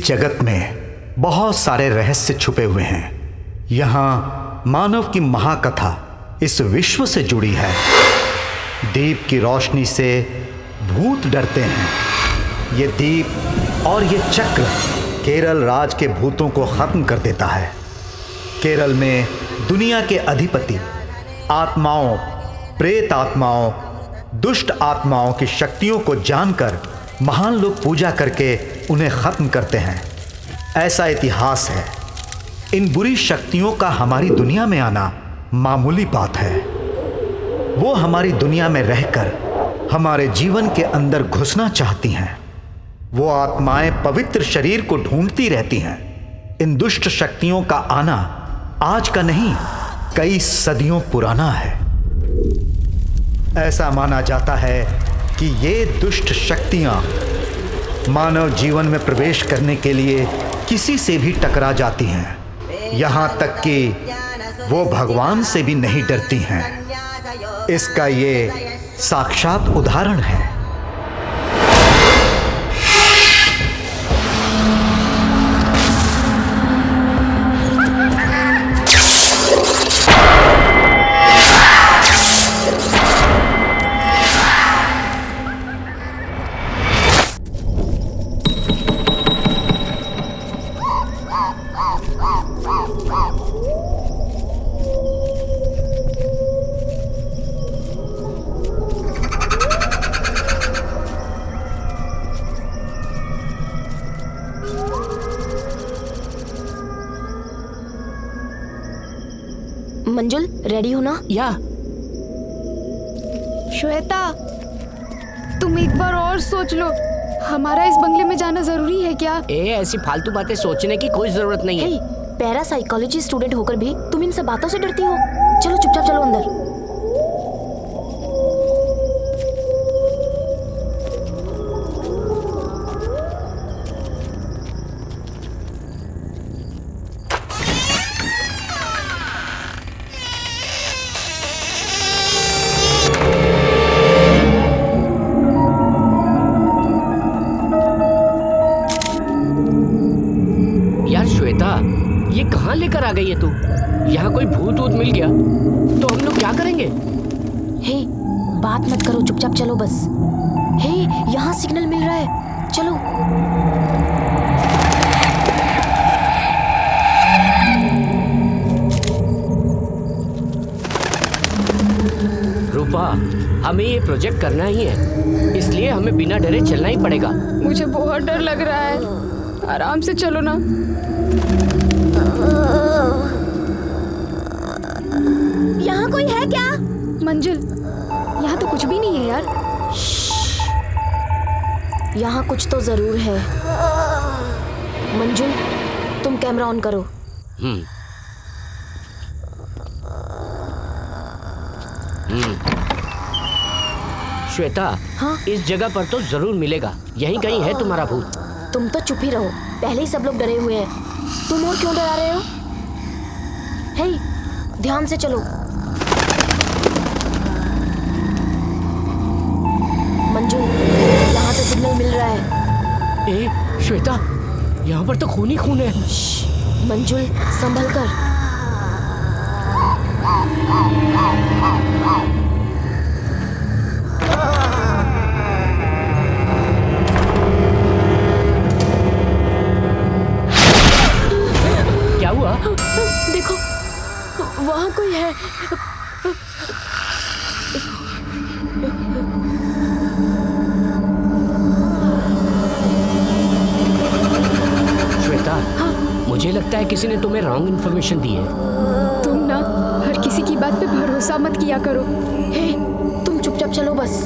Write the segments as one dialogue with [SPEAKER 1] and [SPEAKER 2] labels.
[SPEAKER 1] जगत में बहुत सारे रहस्य छुपे हुए हैं। यहाँ मानव की महाकथा इस विश्व से जुड़ी है। दीप की रोशनी से भूत डरते हैं। ये दीप और ये चक्र केरल राज के भूतों को खत्म कर देता है। केरल में दुनिया के अधिपति आत्माओं, प्रेत आत्माओं, दुष्ट आत्माओं की शक्तियों को जानकर महान लोग पूजा करके उन्हें खत्म करते हैं। ऐसा इतिहास है। इन बुरी शक्तियों का हमारी दुनिया में आना मामूली बात है। वो हमारी दुनिया में रहकर हमारे जीवन के अंदर घुसना चाहती हैं। वो आत्माएं पवित्र शरीर को ढूंढती रहती हैं। इन दुष्ट शक्तियों का आना आज का नहीं, कई सदियों पुराना है। ऐसा माना जाता है कि ये दुष्ट शक्तियां मानव जीवन में प्रवेश करने के लिए किसी से भी टकरा जाती हैं। यहाँ तक कि वो भगवान से भी नहीं डरती हैं। इसका ये साक्षात उदाहरण है।
[SPEAKER 2] मंजुल, रेडी हो ना?
[SPEAKER 3] या
[SPEAKER 4] श्वेता, तुम एक बार और सोच लो। हमारा इस बंगले में जाना जरूरी है क्या?
[SPEAKER 3] ऐसी फालतू बातें सोचने की कोई जरूरत नहीं है।
[SPEAKER 2] पैरा साइकोलॉजी स्टूडेंट होकर भी तुम इन सब बातों से डरती हो। चलो चुपचाप चलो अंदर।
[SPEAKER 3] ये कहाँ लेकर आ गई है तू? यहाँ कोई भूत वूत मिल गया तो हम लोग क्या करेंगे?
[SPEAKER 2] हे, बात मत करो, चुपचाप चलो बस। हे, यहाँ सिग्नल मिल रहा है, चलो।
[SPEAKER 3] रूपा, हमें ये प्रोजेक्ट करना ही है, इसलिए हमें बिना डरे चलना ही पड़ेगा।
[SPEAKER 4] मुझे बहुत डर लग रहा है। आराम से चलो ना।
[SPEAKER 2] यहाँ कोई है क्या?
[SPEAKER 4] मंजुल, यहाँ तो कुछ भी नहीं है यार।
[SPEAKER 2] यहाँ कुछ तो जरूर है। मंजुल, तुम कैमरा ऑन करो।
[SPEAKER 3] श्वेता,
[SPEAKER 2] हाँ?
[SPEAKER 3] इस जगह पर तो जरूर मिलेगा। यहीं कहीं है तुम्हारा भूत।
[SPEAKER 2] तुम तो चुप ही रहो, पहले ही सब लोग डरे हुए हैं। तुम और क्यों डरा रहे हो? हे, ध्यान से चलो। मंजू, यहाँ से सिग्नल मिल रहा है।
[SPEAKER 3] श्वेता, यहाँ पर तो खून ही खून है।
[SPEAKER 2] मंजुल, संभल कर।
[SPEAKER 3] क्या हुआ?
[SPEAKER 2] देखो, वहाँ कोई है।
[SPEAKER 3] श्वेता, मुझे लगता है किसी ने तुम्हें रॉन्ग इन्फॉर्मेशन दी है।
[SPEAKER 4] तुम ना हर किसी की बात पे भरोसा मत किया करो।
[SPEAKER 2] हे, तुम चुपचाप चलो बस।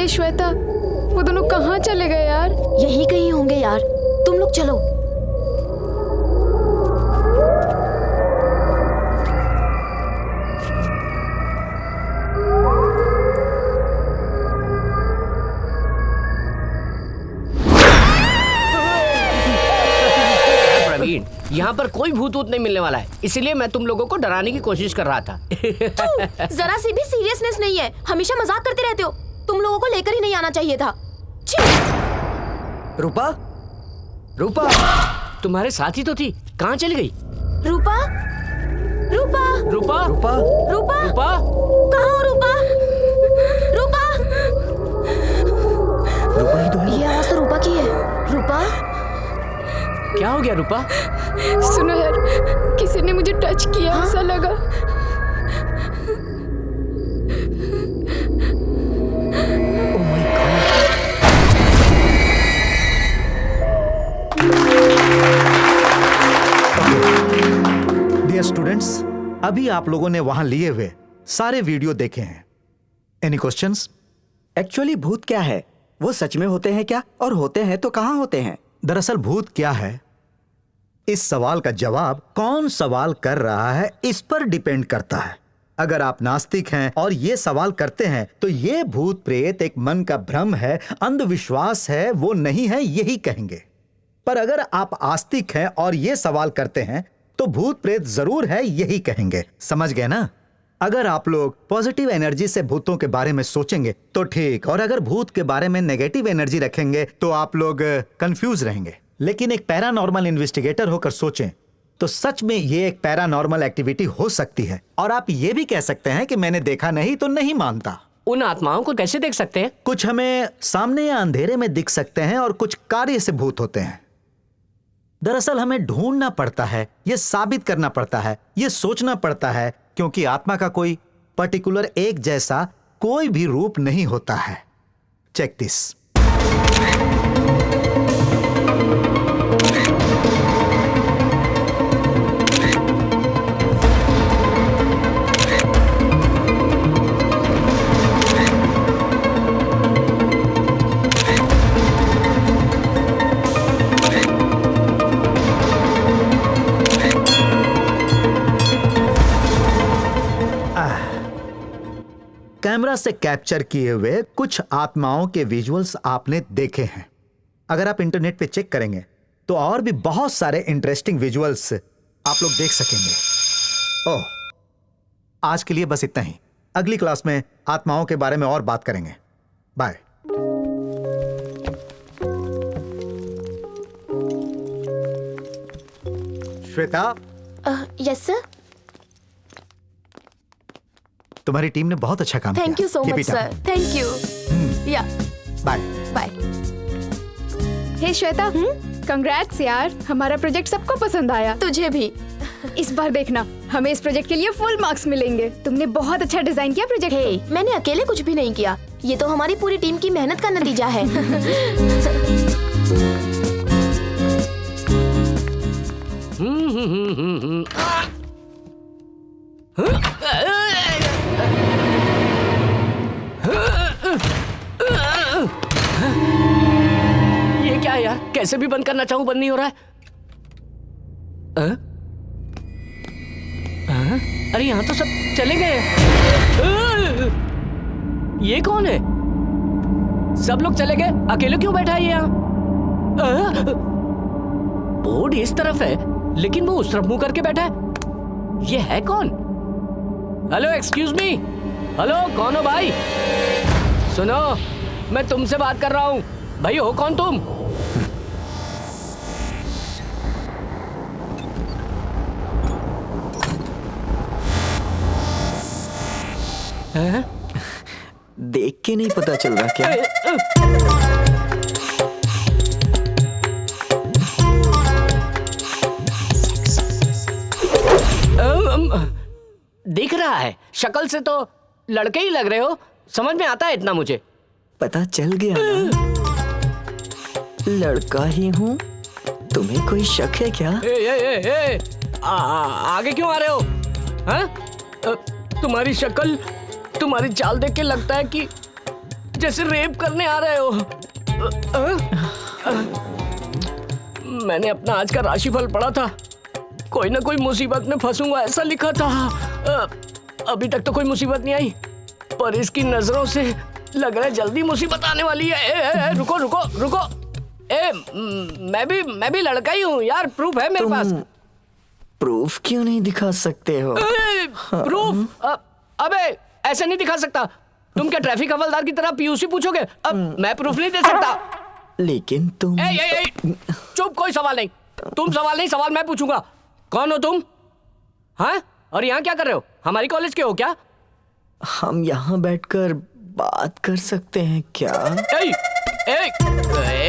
[SPEAKER 4] हे श्वेता, वो दोनों कहाँ चले गए यार?
[SPEAKER 2] यही कहीं होंगे यार, तुम लोग चलो।
[SPEAKER 3] प्रवीण, यहाँ पर कोई भूत ऊत नहीं मिलने वाला है, इसलिए मैं तुम लोगों को डराने की कोशिश कर रहा था।
[SPEAKER 2] जरा सी भी सीरियसनेस नहीं है, हमेशा मजाक करते रहते हो। तुम लोगों को लेकर ही नहीं आना चाहिए था। छी!
[SPEAKER 5] रूपा, रूपा,
[SPEAKER 3] तुम्हारे साथ ही तो थी, कहाँ चली गई?
[SPEAKER 2] रूपा, रूपा,
[SPEAKER 3] रूपा,
[SPEAKER 5] रूपा,
[SPEAKER 2] रूपा,
[SPEAKER 3] रूपा,
[SPEAKER 2] कहाँ हो रूपा? रूपा,
[SPEAKER 5] रूपा ही तो है।
[SPEAKER 2] ये आवाज तो रूपा की है। रूपा,
[SPEAKER 3] क्या हो गया रूपा?
[SPEAKER 4] सुनो यार, किसी ने मुझे टच किया, ऐसा लगा।
[SPEAKER 5] Oh my God.
[SPEAKER 1] Dear students, अभी आप लोगों ने वहां लिए हुए सारे वीडियो देखे हैं। Any questions?
[SPEAKER 5] एक्चुअली भूत क्या है? वो सच में होते हैं क्या? और होते हैं तो कहाँ होते हैं?
[SPEAKER 1] दरअसल भूत क्या है, इस सवाल का जवाब कौन सवाल कर रहा है इस पर डिपेंड करता है। अगर आप नास्तिक हैं और ये सवाल करते हैं तो ये भूत प्रेत एक मन का भ्रम है, अंधविश्वास है, वो नहीं है, यही कहेंगे। पर अगर आप आस्तिक हैं और ये सवाल करते हैं तो भूत प्रेत जरूर है, यही कहेंगे। समझ गए ना? अगर आप लोग पॉजिटिव एनर्जी से भूतों के बारे में सोचेंगे तो ठीक, और अगर भूत के बारे में नेगेटिव एनर्जी रखेंगे तो आप लोग कंफ्यूज रहेंगे। लेकिन एक पैरानॉर्मल इन्वेस्टिगेटर होकर सोचें तो सच में ये एक पैरानॉर्मल एक्टिविटी हो सकती है। और आप ये भी कह सकते हैं कि मैंने देखा नहीं तो नहीं मानता।
[SPEAKER 3] उन आत्माओं को कैसे देख सकते हैं?
[SPEAKER 1] कुछ हमें सामने या अंधेरे में दिख सकते हैं और कुछ कार्य से भूत होते हैं। दरअसल हमें ढूंढना पड़ता है, ये साबित करना पड़ता है, ये सोचना पड़ता है, क्योंकि आत्मा का कोई पर्टिकुलर एक जैसा कोई भी रूप नहीं होता है। Check this. कैमरा से कैप्चर किए हुए कुछ आत्माओं के विजुअल्स आपने देखे हैं। अगर आप इंटरनेट पे चेक करेंगे तो और भी बहुत सारे इंटरेस्टिंग विजुअल्स आप लोग देख सकेंगे। ओह, आज के लिए बस इतना ही। अगली क्लास में आत्माओं के बारे में और बात करेंगे। बाय। Shweta,
[SPEAKER 2] yes sir.
[SPEAKER 1] तुम्हारी टीम ने बहुत अच्छा काम किया।
[SPEAKER 2] Thank you so
[SPEAKER 1] Keep
[SPEAKER 2] much
[SPEAKER 1] it up.
[SPEAKER 2] Sir, thank you. या
[SPEAKER 1] बाय।
[SPEAKER 2] बाय।
[SPEAKER 4] हे श्वेता, कंग्रेट्स यार, हमारा प्रोजेक्ट सबको पसंद आया।
[SPEAKER 2] तुझे भी।
[SPEAKER 4] इस बार देखना, हमें इस प्रोजेक्ट के लिए फुल मार्क्स मिलेंगे। तुमने बहुत अच्छा डिजाइन किया प्रोजेक्ट
[SPEAKER 2] हे,
[SPEAKER 4] को।
[SPEAKER 2] मैंने अकेले कुछ भी नहीं किया, ये तो हमारी पूरी टीम की मेहनत का नतीजा है।
[SPEAKER 3] ये क्या है यार? कैसे भी बंद करना चाहूं, बंद नहीं हो रहा है। अरे यहाँ तो सब चले गए। ये कौन है? सब लोग चले गए, अकेले क्यों बैठा है ये यहाँ? बोर्ड इस तरफ है लेकिन वो उस तरफ मुंह करके बैठा है। ये है कौन? Hello, excuse me. हेलो, कौन हो भाई? सुनो, मैं तुमसे बात कर रहा हूँ। भाई हो कौन तुम?
[SPEAKER 5] देख के नहीं पता चल रहा क्या?
[SPEAKER 3] दिख रहा है, शक्ल से तो लड़के ही लग रहे हो। समझ में आता है इतना मुझे।
[SPEAKER 5] पता चल गया ना? लड़का ही हूँ। तुम्हें कोई शक है क्या?
[SPEAKER 3] आगे क्यों आ रहे हो? हाँ? तुम्हारी शक्ल, तुम्हारी चाल देख के लगता है कि जैसे रेप करने आ रहे हो। मैंने अपना आज का राशिफल पढ़ा था, कोई ना कोई मुसीबत में फंसूंगा ऐसा लिखा था। अभी तक तो कोई मुसीबत नहीं आई, पर इसकी नजरों से लग रहा है जल्दी मुसीबत आने वाली है। रुको रुको रुको। मैं भी लड़का ही हूँ यार, प्रूफ है मेरे पास।
[SPEAKER 5] प्रूफ क्यों नहीं दिखा सकते हो?
[SPEAKER 3] प्रूफ? अबे ऐसे नहीं दिखा सकता। तुम क्या ट्रैफिक हवलदार की तरह पीयूसी पूछोगे? अब मैं प्रूफ नहीं दे सकता।
[SPEAKER 5] लेकिन तुम
[SPEAKER 3] चुप, कोई सवाल नहीं। तुम सवाल नहीं, सवाल मैं पूछूंगा। कौन हो तुम? हाँ, और यहाँ क्या कर रहे हो? हमारी कॉलेज के हो क्या?
[SPEAKER 5] हम यहाँ बैठकर बात कर सकते हैं क्या?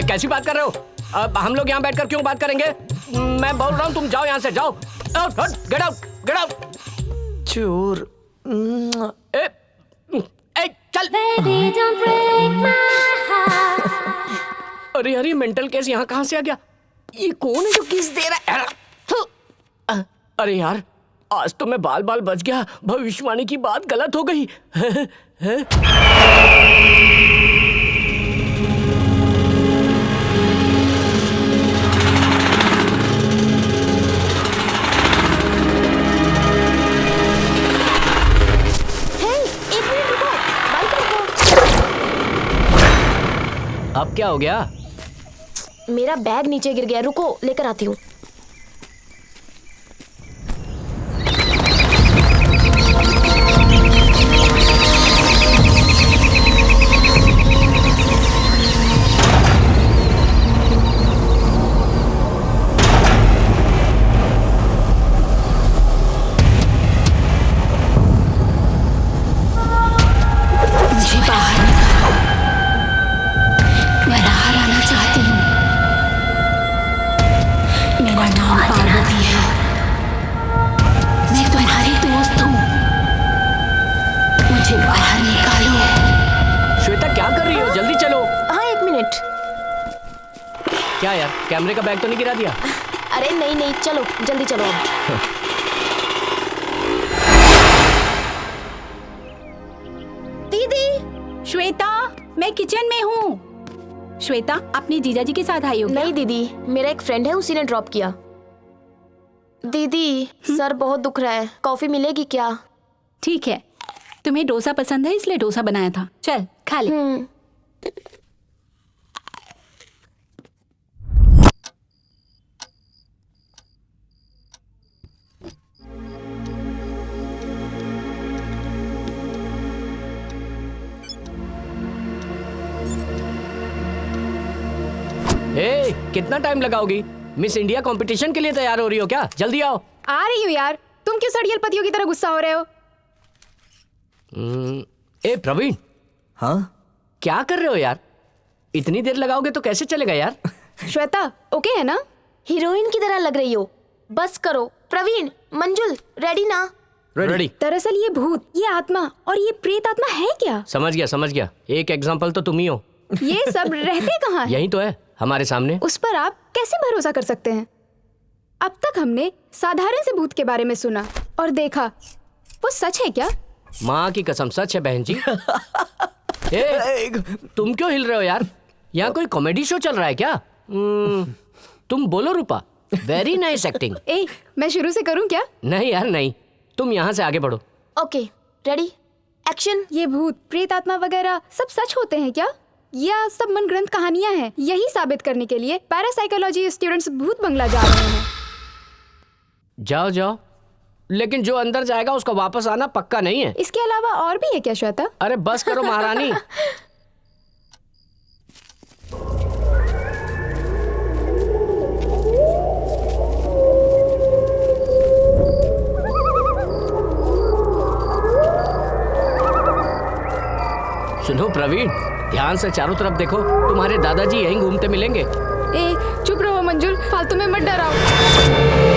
[SPEAKER 3] कैसी बात कर रहे हो? अब हम लोग यहाँ बैठकर क्यों बात करेंगे? मैं बोल रहा हूँ तुम जाओ यहाँ से, जाओ। Get out, get out.
[SPEAKER 5] चोर।
[SPEAKER 3] चल। अरे यार, ये मेंटल केस यहाँ कहाँ से आ गया? ये कौन है जो किस दे रहा है? अरे यार, आज तो मैं बाल बाल बच गया। भविष्यवाणी की बात गलत हो गई। अब क्या हो गया?
[SPEAKER 2] मेरा बैग नीचे गिर गया, रुको लेकर आती हूँ।
[SPEAKER 3] क्या यार, कैमरे का बैग तो नहीं गिरा दिया?
[SPEAKER 2] अरे नहीं नहीं, चलो जल्दी चलो अब।
[SPEAKER 6] दीदी, श्वेता, मैं किचन में हूँ। श्वेता, अपने जीजाजी के साथ आई हो क्या?
[SPEAKER 2] नहीं दीदी, मेरा एक फ्रेंड है, उसी ने ड्रॉप किया। दीदी, सर बहुत दुख रहा है, कॉफी मिलेगी क्या?
[SPEAKER 6] ठीक है, तुम्हें डोसा पसंद है इसलिए डोसा बनाया था, चल खा ले।
[SPEAKER 3] कितना टाइम लगाओगी? मिस इंडिया कंपटीशन के लिए तैयार हो रही हो क्या? जल्दी आओ।
[SPEAKER 4] आ रही हूँ यार, तुम क्यों सड़ियल पतियों की तरह गुस्सा हो रहे हो?
[SPEAKER 3] प्रवीण।
[SPEAKER 5] हाँ,
[SPEAKER 3] क्या कर रहे हो यार? इतनी देर लगाओगे तो कैसे चलेगा यार?
[SPEAKER 4] श्वेता, ओके है ना?
[SPEAKER 2] हीरोइन की तरह लग रही हो, बस करो। प्रवीण, मंजुल, रेडी ना?
[SPEAKER 3] रेडी।
[SPEAKER 4] दरअसल ये भूत, ये आत्मा और ये प्रेत आत्मा है क्या?
[SPEAKER 3] समझ गया। एक एग्जाम्पल तो तुम ही हो।
[SPEAKER 4] ये सब रहते कहाँ हैं?
[SPEAKER 3] यही तो है, हमारे सामने।
[SPEAKER 4] उस पर आप कैसे भरोसा कर सकते हैं? अब तक हमने साधारण से भूत के बारे में सुना और देखा, वो सच है क्या?
[SPEAKER 3] माँ की कसम सच है बहन जी। तुम क्यों हिल रहे हो यार? यहाँ कोई कॉमेडी शो चल रहा है क्या? तुम बोलो रूपा, वेरी नाइस एक्टिंग।
[SPEAKER 4] मैं शुरू से करूँ क्या?
[SPEAKER 3] नहीं यार नहीं, तुम यहाँ से आगे बढ़ो।
[SPEAKER 2] Okay, ready, action.
[SPEAKER 4] ये भूत, प्रेत आत्मा वगैरह सब सच होते हैं क्या? या सब मन ग्रंथ कहानियां हैं? यही साबित करने के लिए पैरासाइकोलॉजी स्टूडेंट्स भूत बंगला जा रहे हैं।
[SPEAKER 3] जाओ, लेकिन जो अंदर जाएगा उसका वापस आना पक्का नहीं है।
[SPEAKER 4] इसके अलावा और भी है क्या श्वेता?
[SPEAKER 3] अरे बस करो महारानी। सुनो प्रवीण, ध्यान से चारों तरफ देखो, तुम्हारे दादाजी यहीं घूमते मिलेंगे।
[SPEAKER 4] चुप रहो मंजुल, फालतू में मत डराओ।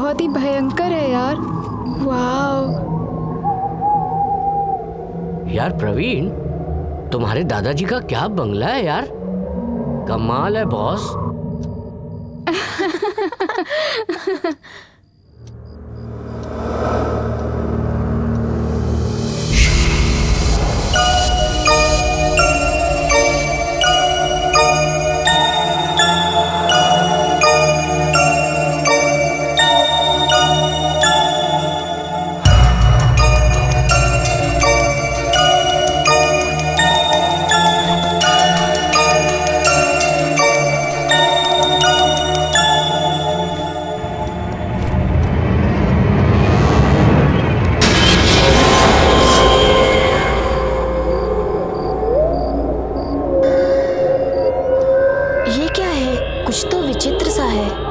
[SPEAKER 4] बहुत ही भयंकर है यार। वाओ।
[SPEAKER 3] यार प्रवीण, तुम्हारे दादाजी का क्या बंगला है यार, कमाल है बॉस।
[SPEAKER 2] ये क्या है? कुछ तो विचित्र सा है।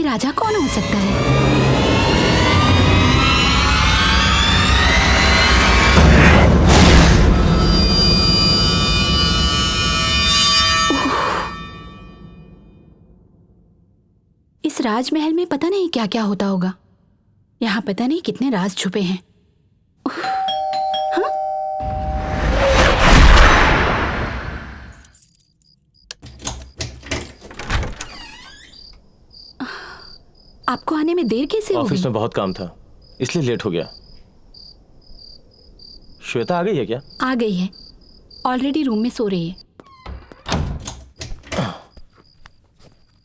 [SPEAKER 6] राजा कौन हो सकता है? इस राजमहल में पता नहीं क्या क्या होता होगा। यहाँ पता नहीं कितने राज छुपे हैं। हाँ? आपको आने में देर कैसे हो गई?
[SPEAKER 7] ऑफिस में बहुत काम था इसलिए लेट हो गया। श्वेता आ गई है क्या?
[SPEAKER 6] आ गई है, ऑलरेडी रूम में सो रही है।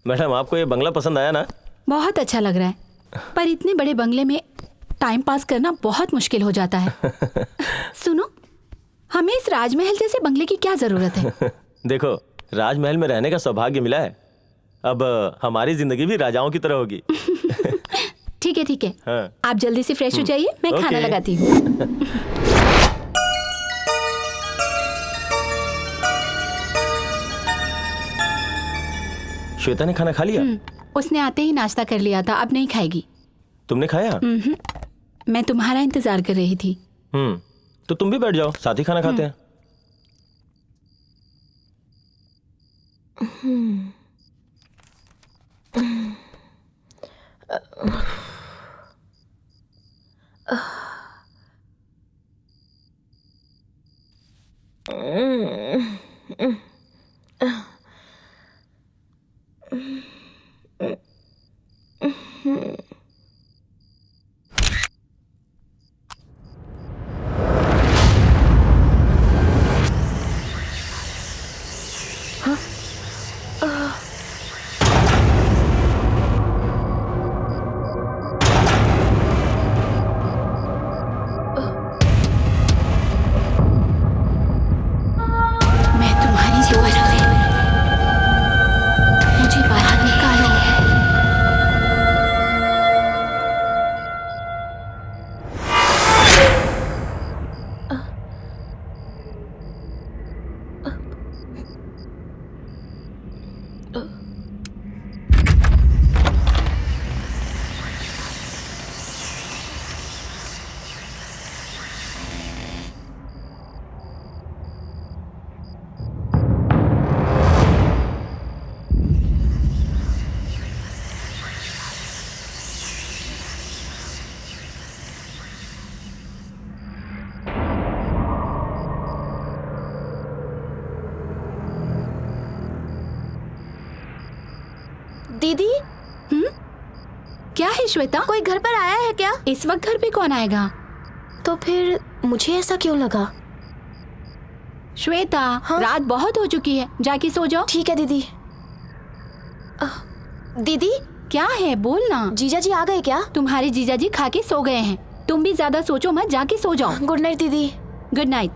[SPEAKER 7] मैडम आपको ये बंगला पसंद आया ना?
[SPEAKER 6] बहुत अच्छा लग रहा है, पर इतने बड़े बंगले में टाइम पास करना बहुत मुश्किल हो जाता है। सुनो, हमें इस राजमहल जैसे बंगले की क्या जरूरत है?
[SPEAKER 7] देखो, राजमहल में रहने का सौभाग्य मिला है, अब हमारी जिंदगी भी राजाओं की तरह होगी।
[SPEAKER 6] ठीक है ठीक है,
[SPEAKER 7] हाँ।
[SPEAKER 6] आप जल्दी से फ्रेश हो जाइए, मैं खाना
[SPEAKER 7] ओके।
[SPEAKER 6] लगाती हूँ।
[SPEAKER 7] श्वेता ने खाना खा लिया?
[SPEAKER 6] उसने आते ही नाश्ता कर लिया था, अब नहीं खाएगी।
[SPEAKER 7] तुमने खाया?
[SPEAKER 6] मैं तुम्हारा इंतजार कर रही थी।
[SPEAKER 7] तो तुम भी बैठ जाओ, साथ ही खाना खाते हैं।
[SPEAKER 6] मैं तुम्हारी दोस्त हूँ, मुझे बाहर निकालो।
[SPEAKER 2] दीदी,
[SPEAKER 6] क्या है श्वेता?
[SPEAKER 2] कोई घर पर आया है क्या?
[SPEAKER 6] इस वक्त घर पे कौन आएगा?
[SPEAKER 2] तो फिर मुझे ऐसा क्यों लगा?
[SPEAKER 6] श्वेता,
[SPEAKER 2] हाँ?
[SPEAKER 6] रात बहुत हो चुकी है, जाके सो जाओ।
[SPEAKER 2] ठीक है दीदी। दीदी,
[SPEAKER 6] क्या है, बोल ना।
[SPEAKER 2] जीजा जी आ गए क्या?
[SPEAKER 6] तुम्हारे जीजा जी खा के सो गए हैं, तुम भी ज्यादा सोचो मत, जाके सो जाओ।
[SPEAKER 2] गुड नाइट दीदी।
[SPEAKER 6] Good night.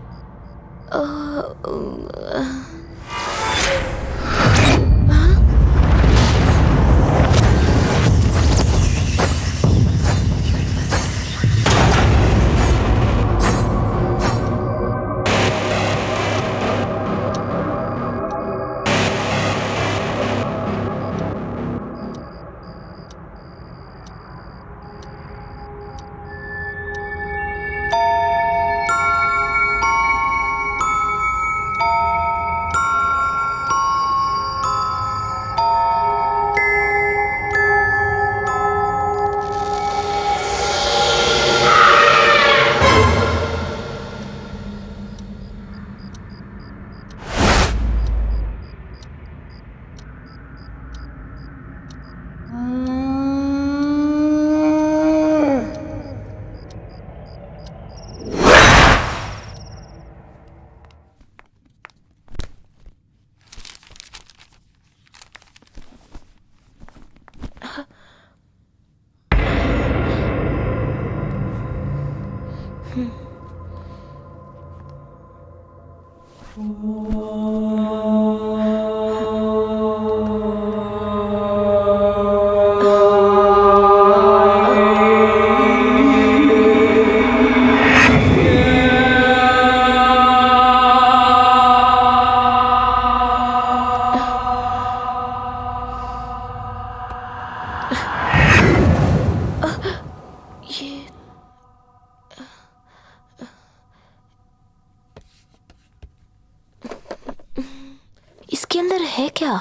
[SPEAKER 2] इसके अंदर है क्या?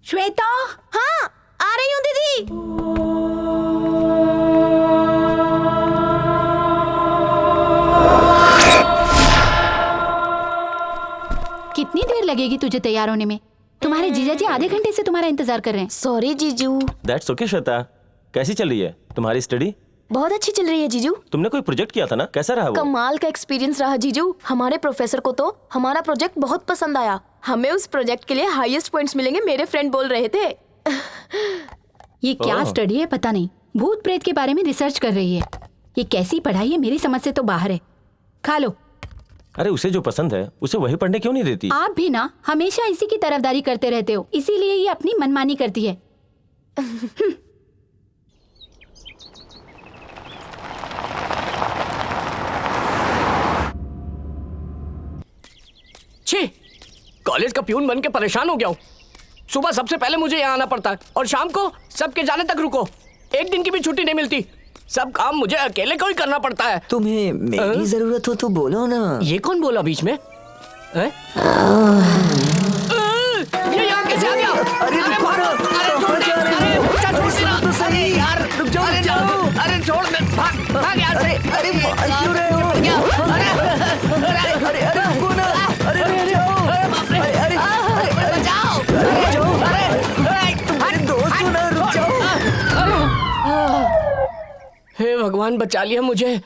[SPEAKER 6] श्वेता,
[SPEAKER 2] हाँ, आ रही हूँ दीदी।
[SPEAKER 6] कितनी देर लगेगी तुझे तैयार होने में? तुम्हारे जीजा जी आधे घंटे से तुम्हारा इंतजार कर रहे हैं।
[SPEAKER 2] सॉरी जीजू।
[SPEAKER 7] That's okay Shweta. कैसी चल रही है तुम्हारी स्टडी?
[SPEAKER 2] बहुत अच्छी चल रही है जीजू।
[SPEAKER 7] तुमने कोई प्रोजेक्ट किया था ना, कैसा रहा वो?
[SPEAKER 2] कमाल का एक्सपीरियंस रहा जीजू। हमारे प्रोफेसर को तो हमारा प्रोजेक्ट बहुत पसंद आया। हमें उस प्रोजेक्ट के लिए हाईएस्ट पॉइंट्स मिलेंगे, मेरे फ्रेंड बोल रहे थे।
[SPEAKER 6] ये क्या
[SPEAKER 7] ओह।
[SPEAKER 6] स्टडी है पता नहीं, भूत प्रेत के बारे में रिसर्च कर रही है। ये कैसी पढ़ाई है, मेरी समझ से तो बाहर है। खा लो।
[SPEAKER 7] अरे उसे जो पसंद है उसे वही पढ़ने क्यों नहीं देती?
[SPEAKER 6] आप भी ना हमेशा इसी की तरफदारी करते रहते हो, इसीलिए ये अपनी मनमानी करती है।
[SPEAKER 3] छी, कॉलेज का प्यून बन के परेशान हो गया हूँ। सुबह सबसे पहले मुझे यहाँ आना पड़ता है और शाम को सबके जाने तक रुको। एक दिन की भी छुट्टी नहीं मिलती। सब काम मुझे अकेले को ही करना पड़ता है।
[SPEAKER 5] तुम्हें मेरी जरूरत हो तो बोलो ना।
[SPEAKER 3] ये कौन बोला बीच में? हैं? ये यहाँ कैसे आ गया?
[SPEAKER 5] अरे रुको ना,
[SPEAKER 3] अरे छोड़ दे, अरे बच्चा छोड़ देना।
[SPEAKER 5] तो सही।
[SPEAKER 3] अरे यार,
[SPEAKER 5] रुक जाओ,
[SPEAKER 3] अरे
[SPEAKER 5] रुक जाओ।
[SPEAKER 3] no, अरे छोड़ दे, भाग यार।
[SPEAKER 5] अरे क्यों रहे हो? अरे रुको ना। अरे रुक जाओ। अरे
[SPEAKER 3] बचाओ।
[SPEAKER 5] तुम्हारे दोस्त हो ना, रुक जाओ।
[SPEAKER 3] हे भगवान, बचा लिया मुझे।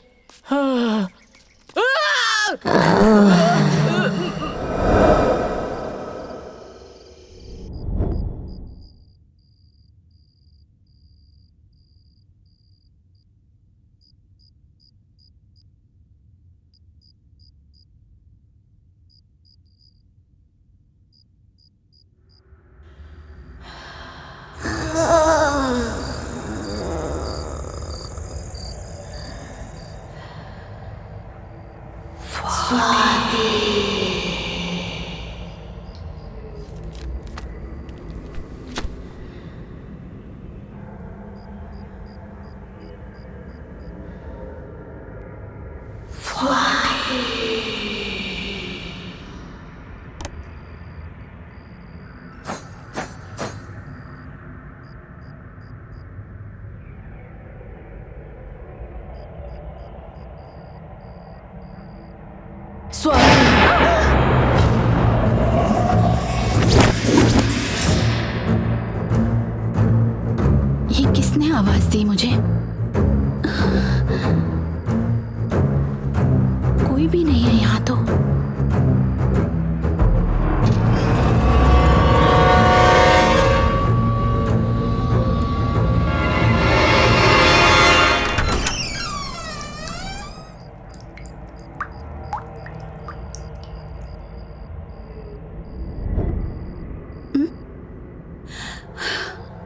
[SPEAKER 6] आवाज दी मुझे? कोई भी नहीं है यहाँ तो।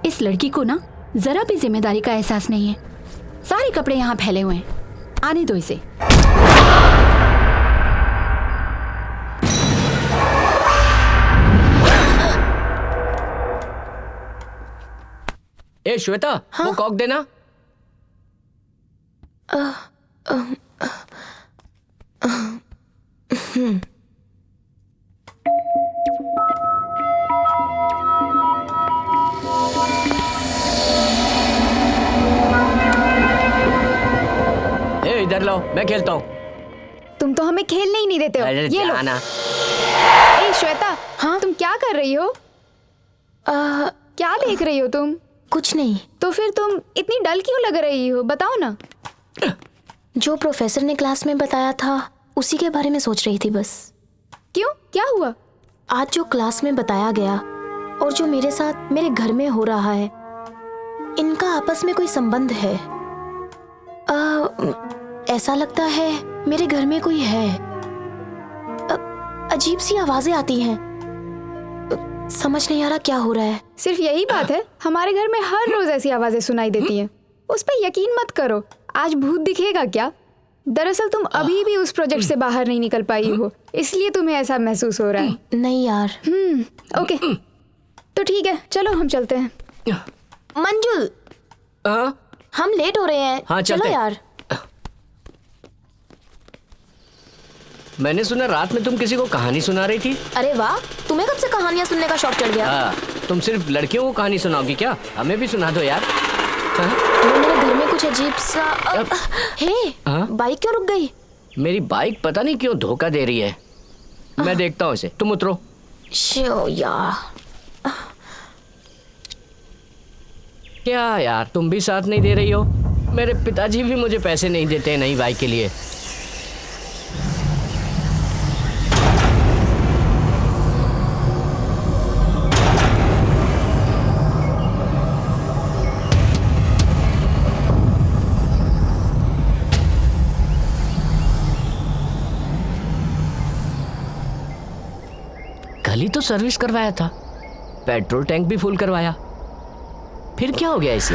[SPEAKER 6] इस लड़की को ना जरा भी जिम्मेदारी का एहसास नहीं है। सारे कपड़े यहाँ फैले हुए हैं। आने दो इसे।
[SPEAKER 3] ए श्वेता, वो कॉक देना। ए इधर लो, मैं खेलता हूँ।
[SPEAKER 4] तुम तो हमें खेलने ही नहीं देते हो।
[SPEAKER 3] अरे
[SPEAKER 4] ये लो।
[SPEAKER 3] जाना।
[SPEAKER 4] ए श्वेता, हाँ तुम क्या कर रही हो? क्या देख रही हो तुम?
[SPEAKER 2] कुछ नहीं।
[SPEAKER 4] तो फिर तुम इतनी डल क्यों लग रही हो, बताओ ना।
[SPEAKER 2] जो प्रोफेसर ने क्लास में बताया था उसी के बारे में सोच रही थी बस।
[SPEAKER 4] क्यों, क्या हुआ?
[SPEAKER 2] आज जो क्लास में बताया गया और जो मेरे साथ मेरे घर में हो रहा है, इनका आपस में कोई संबंध है। ऐसा लगता है मेरे घर में कोई है। अजीब सी आवाजें आती हैं। समझ नहीं आ रहा क्या हो रहा है।
[SPEAKER 4] सिर्फ यही बात है, हमारे घर में हर रोज ऐसी आवाजें सुनाई देती हैं। उस पर यकीन मत करो। आज भूत दिखेगा क्या? दरअसल तुम अभी भी उस प्रोजेक्ट से बाहर नहीं निकल पाई हो, इसलिए तुम्हें ऐसा महसूस हो रहा है।
[SPEAKER 2] नहीं यार।
[SPEAKER 4] ओके, तो ठीक है, चलो हम चलते हैं।
[SPEAKER 2] मंजुल,
[SPEAKER 3] हाँ
[SPEAKER 2] हम लेट हो रहे हैं।
[SPEAKER 3] हाँ,
[SPEAKER 2] चलो
[SPEAKER 3] चलते हैं।
[SPEAKER 2] यार।
[SPEAKER 3] मैंने सुना रात में तुम किसी को कहानी सुना रही थी।
[SPEAKER 2] अरे वाह, तुम्हें कब से कहानियां सुनने का शौक चढ़ गया?
[SPEAKER 3] हाँ, तुम सिर्फ लड़कियों को कहानी सुनाओगी क्या? हमें भी सुना दो यार। हाँ?
[SPEAKER 2] वो मेरे घर में कुछ अजीब सा हे,
[SPEAKER 3] हाँ?
[SPEAKER 2] बाइक क्यों रुक गई?
[SPEAKER 3] मेरी बाइक पता नहीं क्यों धोखा दे रही है। मैं देखता हूँ इसे, तुम उतरो।
[SPEAKER 2] शो यार।
[SPEAKER 3] क्या यार, तुम भी साथ नहीं दे रही हो? मेरे पिताजी भी मुझे पैसे नहीं देते नई बाइक के लिए। कल ही तो सर्विस करवाया था, पेट्रोल टैंक भी फुल करवाया, फिर क्या हो गया इसे?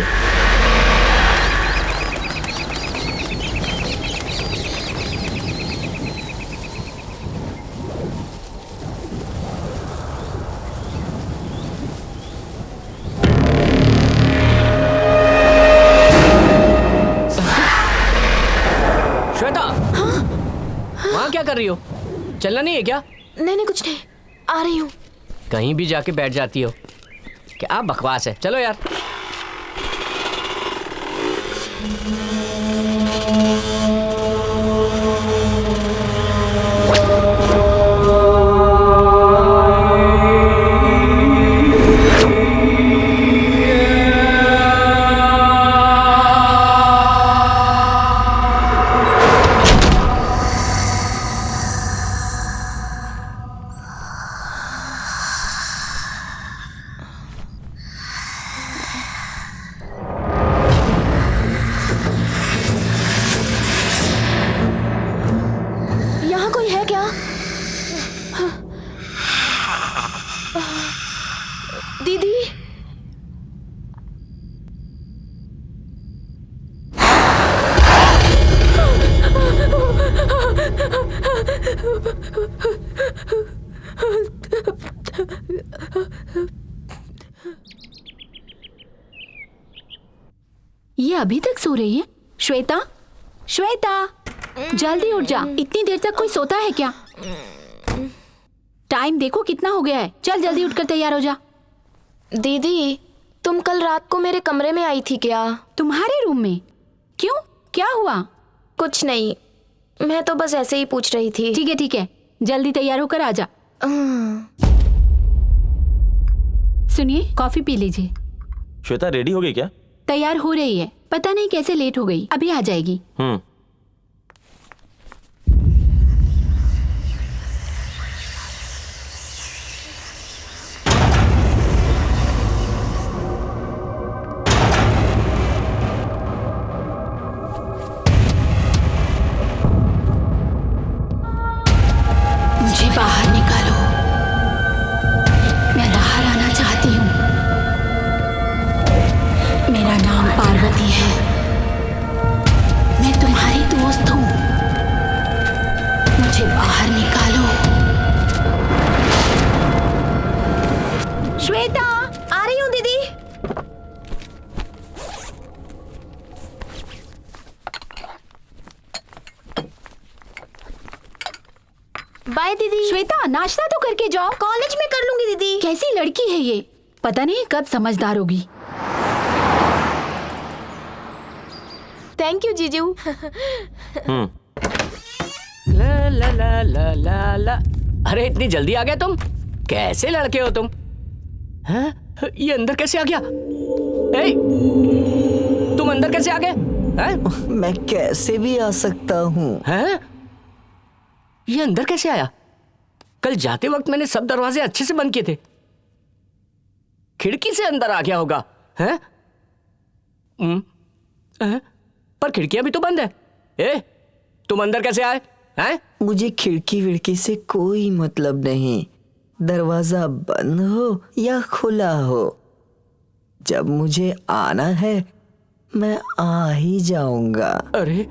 [SPEAKER 3] श्वेता, वहां क्या कर रही हो? चलना नहीं है क्या?
[SPEAKER 2] नहीं कुछ नहीं, आ रही हूँ।
[SPEAKER 3] कहीं भी जाके बैठ जाती हो। क्या बकवास है, चलो यार।
[SPEAKER 2] यहाँ कोई है क्या? दीदी,
[SPEAKER 6] ये अभी तक सो रही है? श्वेता, श्वेता, जल्दी उठ जा। इतनी देर तक कोई सोता है क्या? टाइम देखो कितना हो गया है। चल जल्दी उठकर तैयार हो जा।
[SPEAKER 2] दीदी, तुम कल रात को मेरे कमरे में आई थी क्या?
[SPEAKER 6] तुम्हारे रूम में? क्यों, क्या हुआ?
[SPEAKER 2] कुछ नहीं, मैं तो बस ऐसे ही पूछ रही थी।
[SPEAKER 6] ठीक है, जल्दी तैयार होकर आ जा। सुनिए, कॉफी पी लीजिए।
[SPEAKER 7] श्वेता रेडी हो गई क्या?
[SPEAKER 6] तैयार हो रही है, पता नहीं कैसे लेट हो गई, अभी आ जाएगी। मुझे बाहर निकालो, मैं बाहर आना चाहती हूँ। मेरा नाम पार्वती है, मैं तुम्हारी दोस्त हूँ, मुझे बाहर निकालो। श्वेता, आ रही हूँ दीदी।
[SPEAKER 2] बाय दीदी।
[SPEAKER 6] श्वेता, नाश्ता तो करके जाओ।
[SPEAKER 2] कॉलेज में कर लूंगी दीदी।
[SPEAKER 6] कैसी लड़की है ये, पता नहीं कब समझदार होगी।
[SPEAKER 2] थैंक यू जीजू।
[SPEAKER 3] ला ला ला ला ला ला। अरे इतनी जल्दी आ गए तुम, कैसे लड़के हो तुम? हैं? ये अंदर कैसे आ गया? ए, तुम अंदर कैसे आ गए? हैं?
[SPEAKER 5] मैं कैसे भी आ सकता हूँ।
[SPEAKER 3] हैं? ये अंदर कैसे आया? कल जाते वक्त मैंने सब दरवाजे अच्छे से बंद किए थे, खिड़की से अंदर आ गया होगा। हैं? हैं? पर खिड़कियां भी तो बंद है। ए, तुम अंदर कैसे आए? हैं?
[SPEAKER 5] मुझे खिड़की विड़की से कोई मतलब नहीं, दरवाजा बंद हो या खुला हो, जब मुझे आना है मैं आ ही जाऊंगा।
[SPEAKER 3] अरे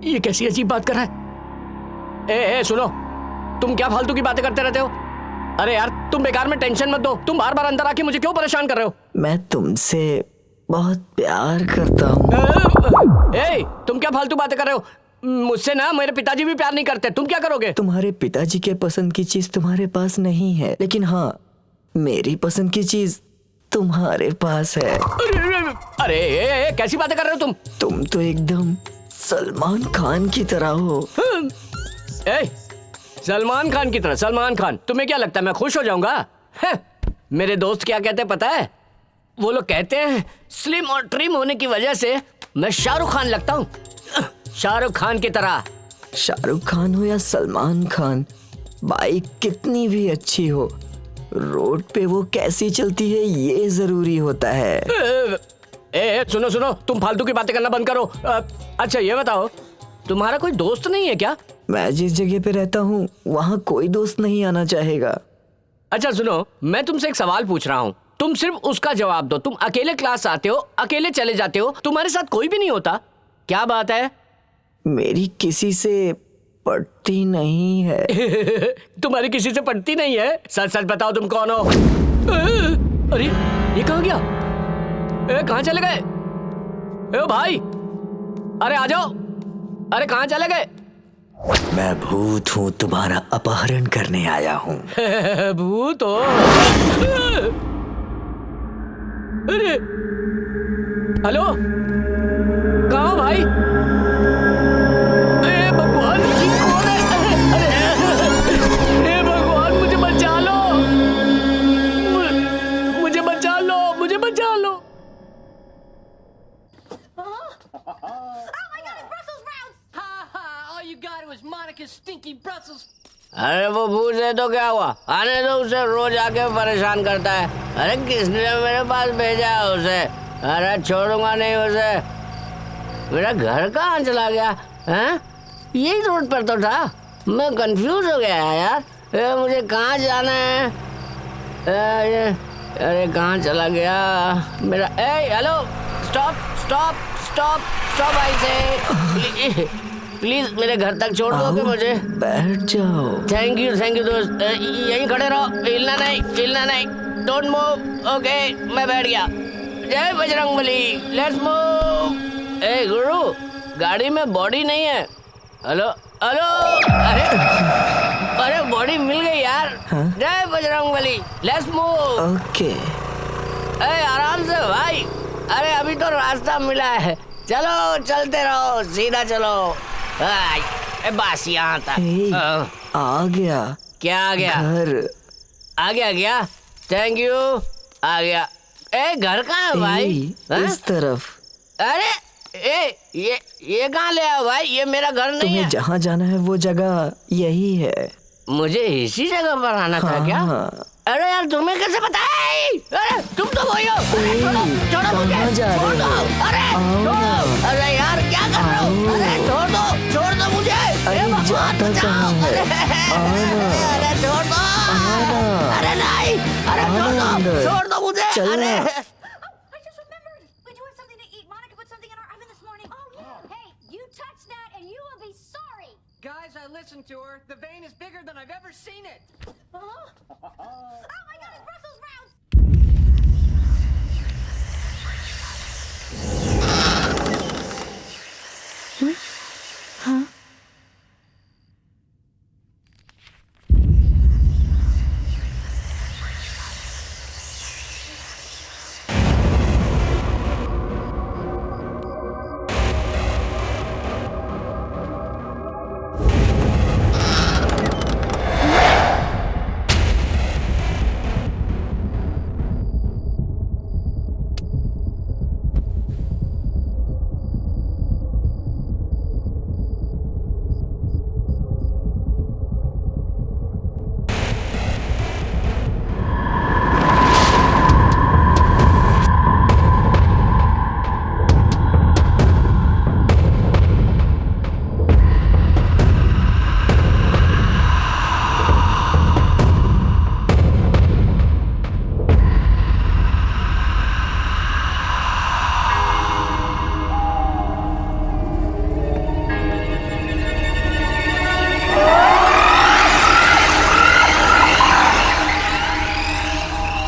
[SPEAKER 3] ये कैसी अजीब बात कर रहा है? ए सुनो, तुम क्या फालतू की बातें करते रहते हो? अरे यार तुम बेकार में टेंशन मत दो, तुम बार बार अंदर आके मुझे क्यों परेशान कर रहे हो?
[SPEAKER 5] मैं तुमसे बहुत प्यार करता हूँ।
[SPEAKER 3] ए, तुम क्या फालतू बातें कर रहे हो? मुझसे ना मेरे पिताजी भी प्यार नहीं करते, तुम क्या करोगे?
[SPEAKER 5] तुम्हारे पिताजी के पसंद की चीज तुम्हारे पास नहीं है, लेकिन हाँ मेरी पसंद की चीज तुम्हारे पास है।
[SPEAKER 3] अरे कैसी बातें कर रहे हो
[SPEAKER 5] तुम तो एकदम सलमान खान की तरह हो।
[SPEAKER 3] ए, सलमान खान की तरह? सलमान खान, तुम्हें क्या लगता है मैं खुश हो जाऊंगा? मेरे दोस्त क्या कहते हैं पता है? वो लोग कहते हैं स्लिम और ट्रिम होने की वजह से मैं शाहरुख खान लगता हूँ, शाहरुख खान की तरह।
[SPEAKER 5] शाहरुख खान हो या सलमान खान, बाइक कितनी भी अच्छी हो, रोड पे वो कैसी चलती है ये जरूरी होता है।
[SPEAKER 3] सुनो सुनो, तुम फालतू की बातें करना बंद करो। अच्छा ये बताओ, तुम्हारा कोई दोस्त नहीं है क्या?
[SPEAKER 5] मैं जिस जगह पे रहता हूँ वहाँ कोई दोस्त नहीं आना चाहेगा।
[SPEAKER 3] अच्छा सुनो, मैं तुमसे एक सवाल पूछ रहा हूँ, तुम सिर्फ उसका जवाब दो। तुम अकेले क्लास आते हो, अकेले चले जाते हो, तुम्हारे साथ कोई भी नहीं होता, क्या बात है?
[SPEAKER 5] मेरी किसी से पड़ती नहीं है।
[SPEAKER 3] तुम्हारी किसी से पड़ती नहीं है? सच सच बताओ तुम कौन हो? अरे ये कहाँ गया? कहाँ चले गए? ए भाई, अरे आ जाओ। अरे कहाँ चले गए?
[SPEAKER 5] मैं भूत हूँ, तुम्हारा अपहरण करने आया हूँ।
[SPEAKER 3] भूत हो? अरे हेलो, कहाँ हो भाई? भगवान जी कौन है? अरे भगवान मुझे बचा लो, मुझे बचा लो, मुझे बचा लो। अरे वो भूत है तो क्या हुआ? आने दो उसे, रोज आके परेशान करता है। अरे किसने मेरे पास भेजा है उसे? अरे छोड़ूंगा नहीं उसे। मेरा घर कहाँ चला गया? हैं? यही रोड पर तो था, मैं कंफ्यूज हो गया यार। मुझे कहाँ जाना है? अरे कहाँ चला गया मेरा? Hello, stop stop stop stop, I say please मेरे घर तक छोड़ दोगे मुझे?
[SPEAKER 5] बैठ जाओ।
[SPEAKER 3] थैंक यू दोस्त, यहीं खड़े रहो, हिलना नहीं, डोंट मूव। ओके मैं बैठ गया। जय बजरंगबली, लेट्स मूव। ए गुरु, गाड़ी में बॉडी नहीं है। हेलो, अरे बॉडी मिल गई यार। जय बजरंगबली, लेट्स मूव।
[SPEAKER 5] ओके।
[SPEAKER 3] आराम से भाई, अरे अभी तो रास्ता मिला है, चलो चलते रहो, सीधा चलो। बस यहाँ तक।
[SPEAKER 5] आ गया।
[SPEAKER 3] क्या आ गया?
[SPEAKER 5] घर
[SPEAKER 3] आ गया क्या? थैंक यू, आ गया। घर कहाँ है भाई?
[SPEAKER 5] इस तरफ।
[SPEAKER 3] अरे ये कहाँ ले आया भाई? ये मेरा घर नहीं
[SPEAKER 5] तुम्हें
[SPEAKER 3] है।
[SPEAKER 5] जहाँ जाना है वो जगह यही है।
[SPEAKER 3] मुझे इसी जगह पर आना था क्या?
[SPEAKER 5] हाँ।
[SPEAKER 3] अरे यार तुम्हें कैसे पता है? अरे तुम तो वही हो। अरे छोड़ो मुझे।
[SPEAKER 5] कहाँ जा रहे
[SPEAKER 3] छोड़ दो।
[SPEAKER 5] हो?
[SPEAKER 3] अरे छोड़ो। अरे यार क्या कर रहे हो? अरे छोड़ दो मुझे।
[SPEAKER 5] अरे जाता कहाँ है?
[SPEAKER 3] अरे छोड़ दो। अरे नहीं। अरे छोड़ दो मुझे।
[SPEAKER 5] चलना।
[SPEAKER 8] I just remembered. We do have something to eat. Monica put something in our oven this morning. Oh, yeah. Hey, you touch that and you will be sorry.
[SPEAKER 9] Guys, I listened to her. The vein is bigger than I've ever seen it.
[SPEAKER 8] Oh my God, it's Brussels sprouts.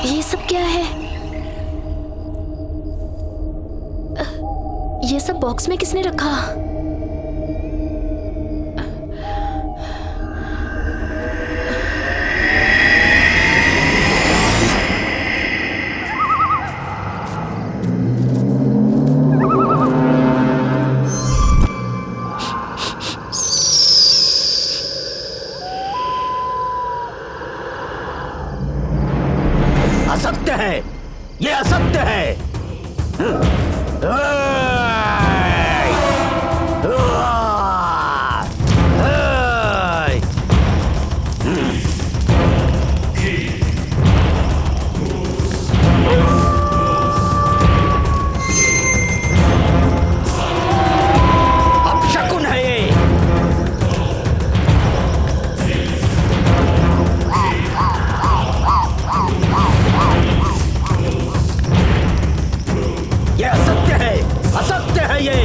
[SPEAKER 2] ये सब क्या है? ये सब box में किसने रखा?
[SPEAKER 3] असत्य है। ये असत्य है। अपशकुन है ये। ये असत्य है। असत्य है ये।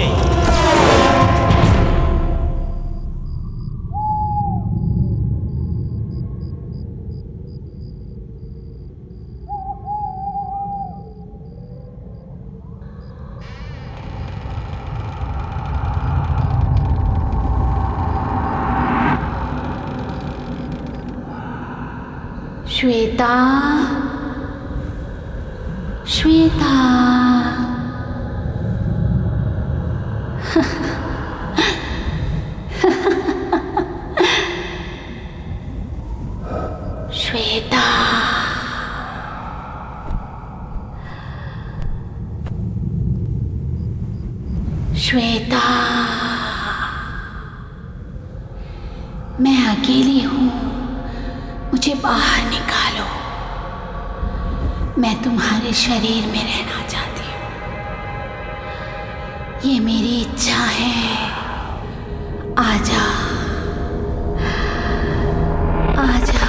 [SPEAKER 6] श्वेता, श्वेता। श्वेता, श्वेता, मैं अकेली हूँ, मुझे बाहर निकालो। मैं तुम्हारे शरीर में रहना चाहती हूँ। ये मेरी इच्छा है। आजा, आजा।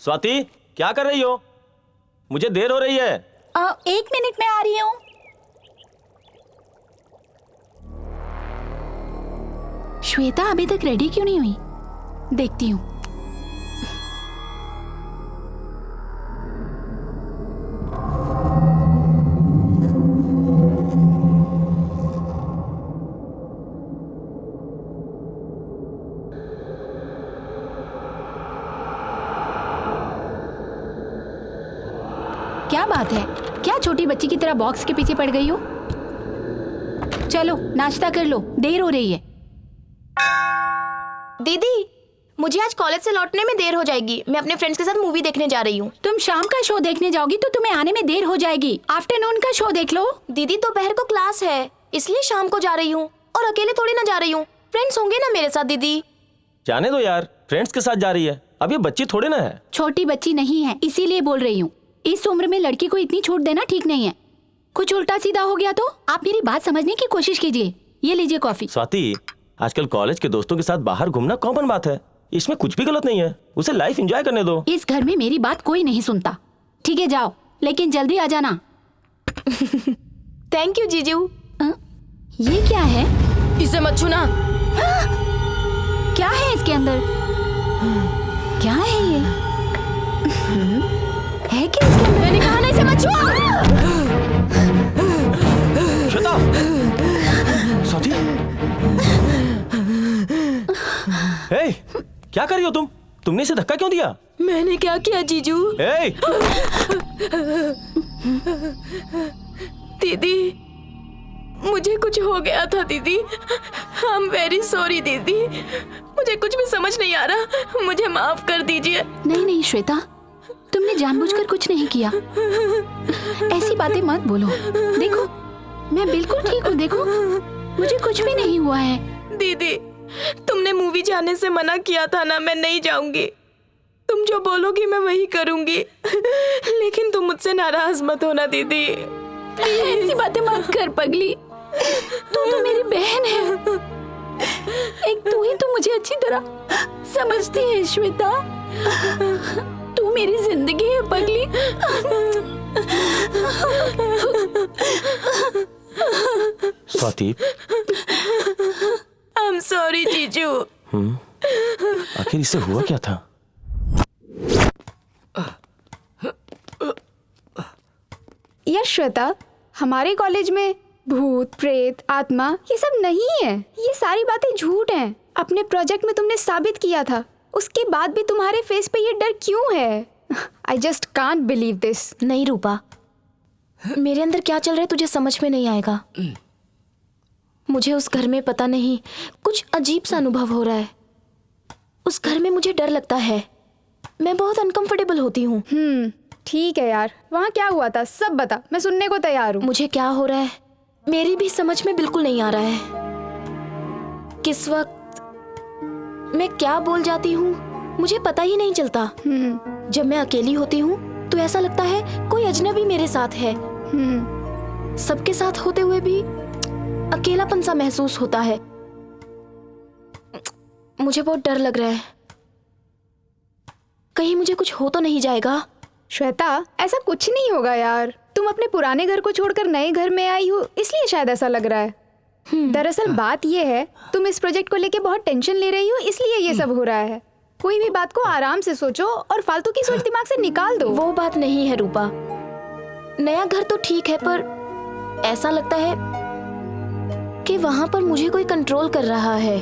[SPEAKER 7] स्वाति, क्या कर रही हो? मुझे देर हो रही है।
[SPEAKER 6] 1 मिनट में आ रही हूँ। श्वेता अभी तक रेडी क्यों नहीं हुई? देखती हूँ। क्या बात है? क्या छोटी बच्ची की तरह बॉक्स के पीछे पड़ गई हो? चलो नाश्ता कर लो, देर हो रही है।
[SPEAKER 2] दीदी, मुझे आज कॉलेज से लौटने में देर हो जाएगी। मैं अपने फ्रेंड्स के साथ मूवी देखने जा रही हूँ।
[SPEAKER 6] तुम शाम का शो देखने जाओगी तो तुम्हें आने में देर हो जाएगी। आफ्टरनून का शो देख लो।
[SPEAKER 2] दीदी, दोपहर को क्लास है, इसलिए शाम को जा रही हूँ। और अकेले थोड़ी ना जा रही हूँ, फ्रेंड्स होंगे ना मेरे साथ। दीदी
[SPEAKER 7] जाने दो यार, फ्रेंड्स के साथ जा रही है। अब ये बच्ची थोड़ी ना है।
[SPEAKER 6] छोटी बच्ची नहीं है, इसीलिए बोल रही हूँ। इस उम्र में लड़की को इतनी छूट देना ठीक नहीं है। कुछ उल्टा सीधा हो गया तो आप मेरी बात समझने की कोशिश कीजिए। ये लीजिए कॉफी।
[SPEAKER 7] स्वाति, आजकल कॉलेज के दोस्तों के साथ बाहर घूमना कॉमन बात है। इसमें कुछ भी गलत नहीं है। उसे लाइफ एंजॉय करने दो।
[SPEAKER 6] इस घर में मेरी बात कोई नहीं सुनता। ठीक है, जाओ, लेकिन जल्दी आ जाना।
[SPEAKER 2] थैंक यू जीजू।
[SPEAKER 6] ये क्या है?
[SPEAKER 2] इसे मत छूना।
[SPEAKER 6] क्या है इसके अंदर? क्या है ये? है क्या इसके अंदर?
[SPEAKER 2] मैंने कहा ना इसे मत छुआ।
[SPEAKER 7] श्वेता, स्वाति, हे, क्या कर रही हो तुम? तुमने इसे धक्का क्यों दिया?
[SPEAKER 2] मैंने क्या किया जीजू?
[SPEAKER 7] हे,
[SPEAKER 2] दीदी, मुझे कुछ हो गया था दीदी। आई एम वेरी सॉरी दीदी। मुझे कुछ भी समझ नहीं आ रहा, मुझे माफ कर दीजिए।
[SPEAKER 6] नहीं नहीं श्वेता, तुमने जानबूझकर कुछ नहीं किया। ऐसी बातें मत बोलो। देखो, मैं बिल्कुल ठीक हूँ। देखो, मुझे कुछ भी नहीं हुआ है।
[SPEAKER 2] दीदी, तुमने मूवी जाने से मना किया था ना, मैं नहीं जाऊंगी। तुम जो बोलोगी मैं वही करूंगी। लेकिन तुम मुझसे नाराज मत होना दीदी।
[SPEAKER 6] ऐसी बातें मत कर पगली। तू तो मेरी बहन है। एक तू ही तो मुझे अच्छी तरह समझती है श्वेता। तू मेरी जिंदगी है पगली।
[SPEAKER 7] स्वाति,
[SPEAKER 2] आई एम सॉरी जीजू।
[SPEAKER 7] आखिर इसे हुआ क्या था?
[SPEAKER 4] यार श्वेता, हमारे कॉलेज में भूत, प्रेत, आत्मा ये सब नहीं है। ये सारी बातें झूठ हैं। अपने प्रोजेक्ट में तुमने साबित किया था, उसके बाद भी तुम्हारे फेस पे ये डर क्यों है? I just can't believe this.
[SPEAKER 2] नहीं रूपा, मेरे अंदर क्या चल रहा है तुझे समझ में नहीं आएगा। मुझे उस घर में पता नहीं कुछ अजीब सा अनुभव हो रहा है। उस घर में मुझे डर लगता है। मैं बहुत अनकंफर्टेबल होती हूँ।
[SPEAKER 4] ठीक है यार, वहाँ क्या हुआ था सब बता, मैं सुनने को तैयार हूँ।
[SPEAKER 2] मुझे क्या हो रहा है मेरी भी समझ में बिल्कुल नहीं आ रहा है। किस वक्त मैं क्या बोल जाती हूँ मुझे पता ही नहीं चलता। जब मैं अकेली होती हूँ तो ऐसा लगता है कोई अजनबी मेरे साथ है। सबके साथ होते हुए भी अकेलापन सा महसूस होता है। मुझे बहुत डर लग रहा है, कहीं मुझे कुछ हो तो नहीं जाएगा।
[SPEAKER 4] श्वेता, ऐसा कुछ नहीं होगा यार। तुम अपने पुराने घर को छोड़कर नए घर में आई हो, इसलिए शायद ऐसा लग रहा है। दरअसल बात ये है, तुम इस प्रोजेक्ट को लेके बहुत टेंशन ले रही हो, इसलिए ये सब हो रहा है। कोई भी बात को आराम से सोचो और फालतू की सोच दिमाग से निकाल दो।
[SPEAKER 2] वो बात नहीं है रूपा। नया घर तो ठीक है, पर ऐसा लगता है कि वहां पर मुझे कोई कंट्रोल कर रहा है।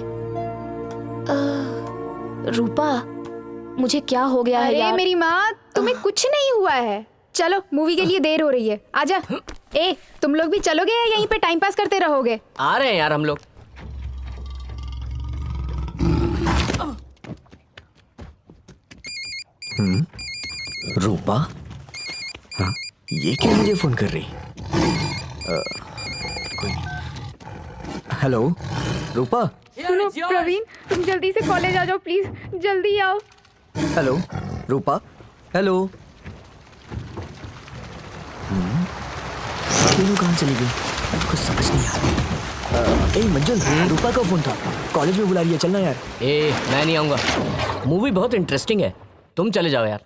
[SPEAKER 2] रूपा, मुझे क्या हो गया है यार?
[SPEAKER 4] मेरी माँ, तुम्हें कुछ नहीं हुआ है। चलो, मूवी के लिए देर हो रही है, आजा। ए, तुम लोग भी चलोगे या यहीं पे टाइम पास करते रहोगे?
[SPEAKER 3] आ रहे हैं यार हम लोग।
[SPEAKER 5] रूपा? हाँ, ये क्यों मुझे फोन कर रही? कोई नहीं। हेलो रूपा?
[SPEAKER 4] सुनो प्रवीण, तुम जल्दी से कॉलेज आ जाओ प्लीज, जल्दी आओ।
[SPEAKER 5] हेलो रूपा? हेलो? तीनों कहाँ चली गई? कुछ समझ नहीं आ रहा। ए मंजुल, रूपा का फोन था, कॉलेज में बुला रही है, चलना यार।
[SPEAKER 3] मैं नहीं आऊंगा। मूवी बहुत इंटरेस्टिंग है, तुम चले जाओ यार।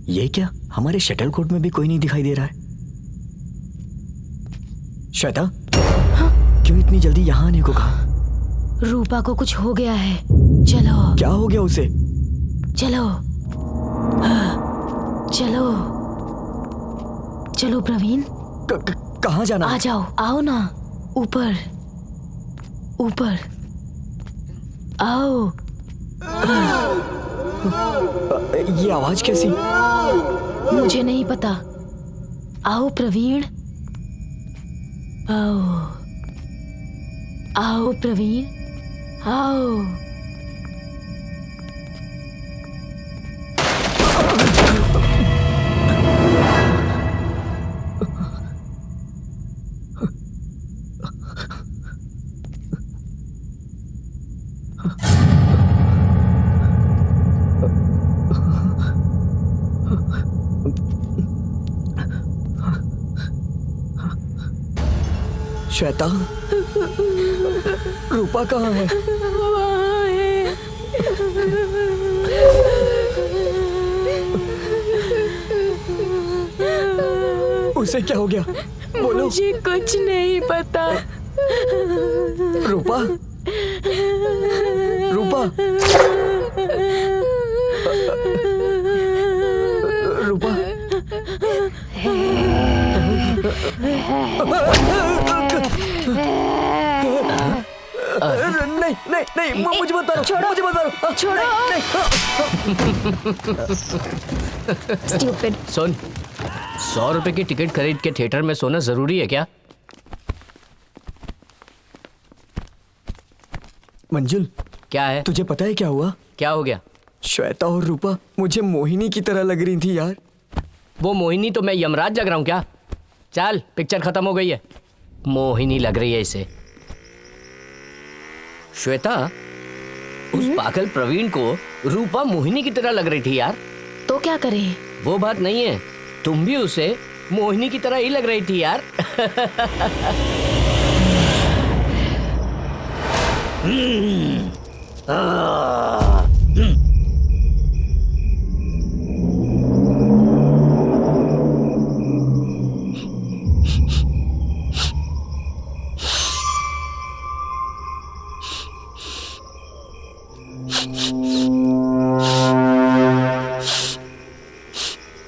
[SPEAKER 5] ये क्या, हमारे शटल कोर्ट में भी कोई नहीं दिखाई दे रहा है। श्वेता, क्यों इतनी जल्दी यहाँ आने को कहा?
[SPEAKER 2] रूपा को कुछ हो गया है। चलो।
[SPEAKER 5] क्या हो गया उसे?
[SPEAKER 2] चलो चलो चलो प्रवीण।
[SPEAKER 5] कहाँ जाना?
[SPEAKER 2] आ जाओ, आओ ना, ऊपर ऊपर आओ।
[SPEAKER 5] ये आवाज कैसी?
[SPEAKER 2] मुझे नहीं पता। आओ प्रवीण, आओ आओ प्रवीण, आओ।
[SPEAKER 5] श्वेता, रूपा कहाँ है? उसे क्या हो गया? बोलो।
[SPEAKER 6] मुझे कुछ नहीं पता।
[SPEAKER 5] रूपा, रूपा, रूपा। नहीं नहीं नहीं, मुझे बता दो, मुझे बता दो।
[SPEAKER 4] छोड़ो। Stupid.
[SPEAKER 3] सुन, 100 रुपए की टिकट खरीद के थिएटर में सोना जरूरी है क्या?
[SPEAKER 5] मंजुल,
[SPEAKER 3] क्या है?
[SPEAKER 5] तुझे पता है क्या हुआ?
[SPEAKER 3] क्या हो गया?
[SPEAKER 5] श्वेता और रूपा मुझे मोहिनी की तरह लग रही थी यार।
[SPEAKER 3] वो मोहिनी तो मैं यमराज लग रहा हूँ क्या? चल, पिक्चर खत्म हो गई है। मोहिनी लग रही है इसे। श्वेता, उस पागल प्रवीण को रूपा मोहिनी की तरह लग रही थी यार।
[SPEAKER 2] तो क्या करें?
[SPEAKER 3] वो बात नहीं है, तुम भी उसे मोहिनी की तरह ही लग रही थी यार।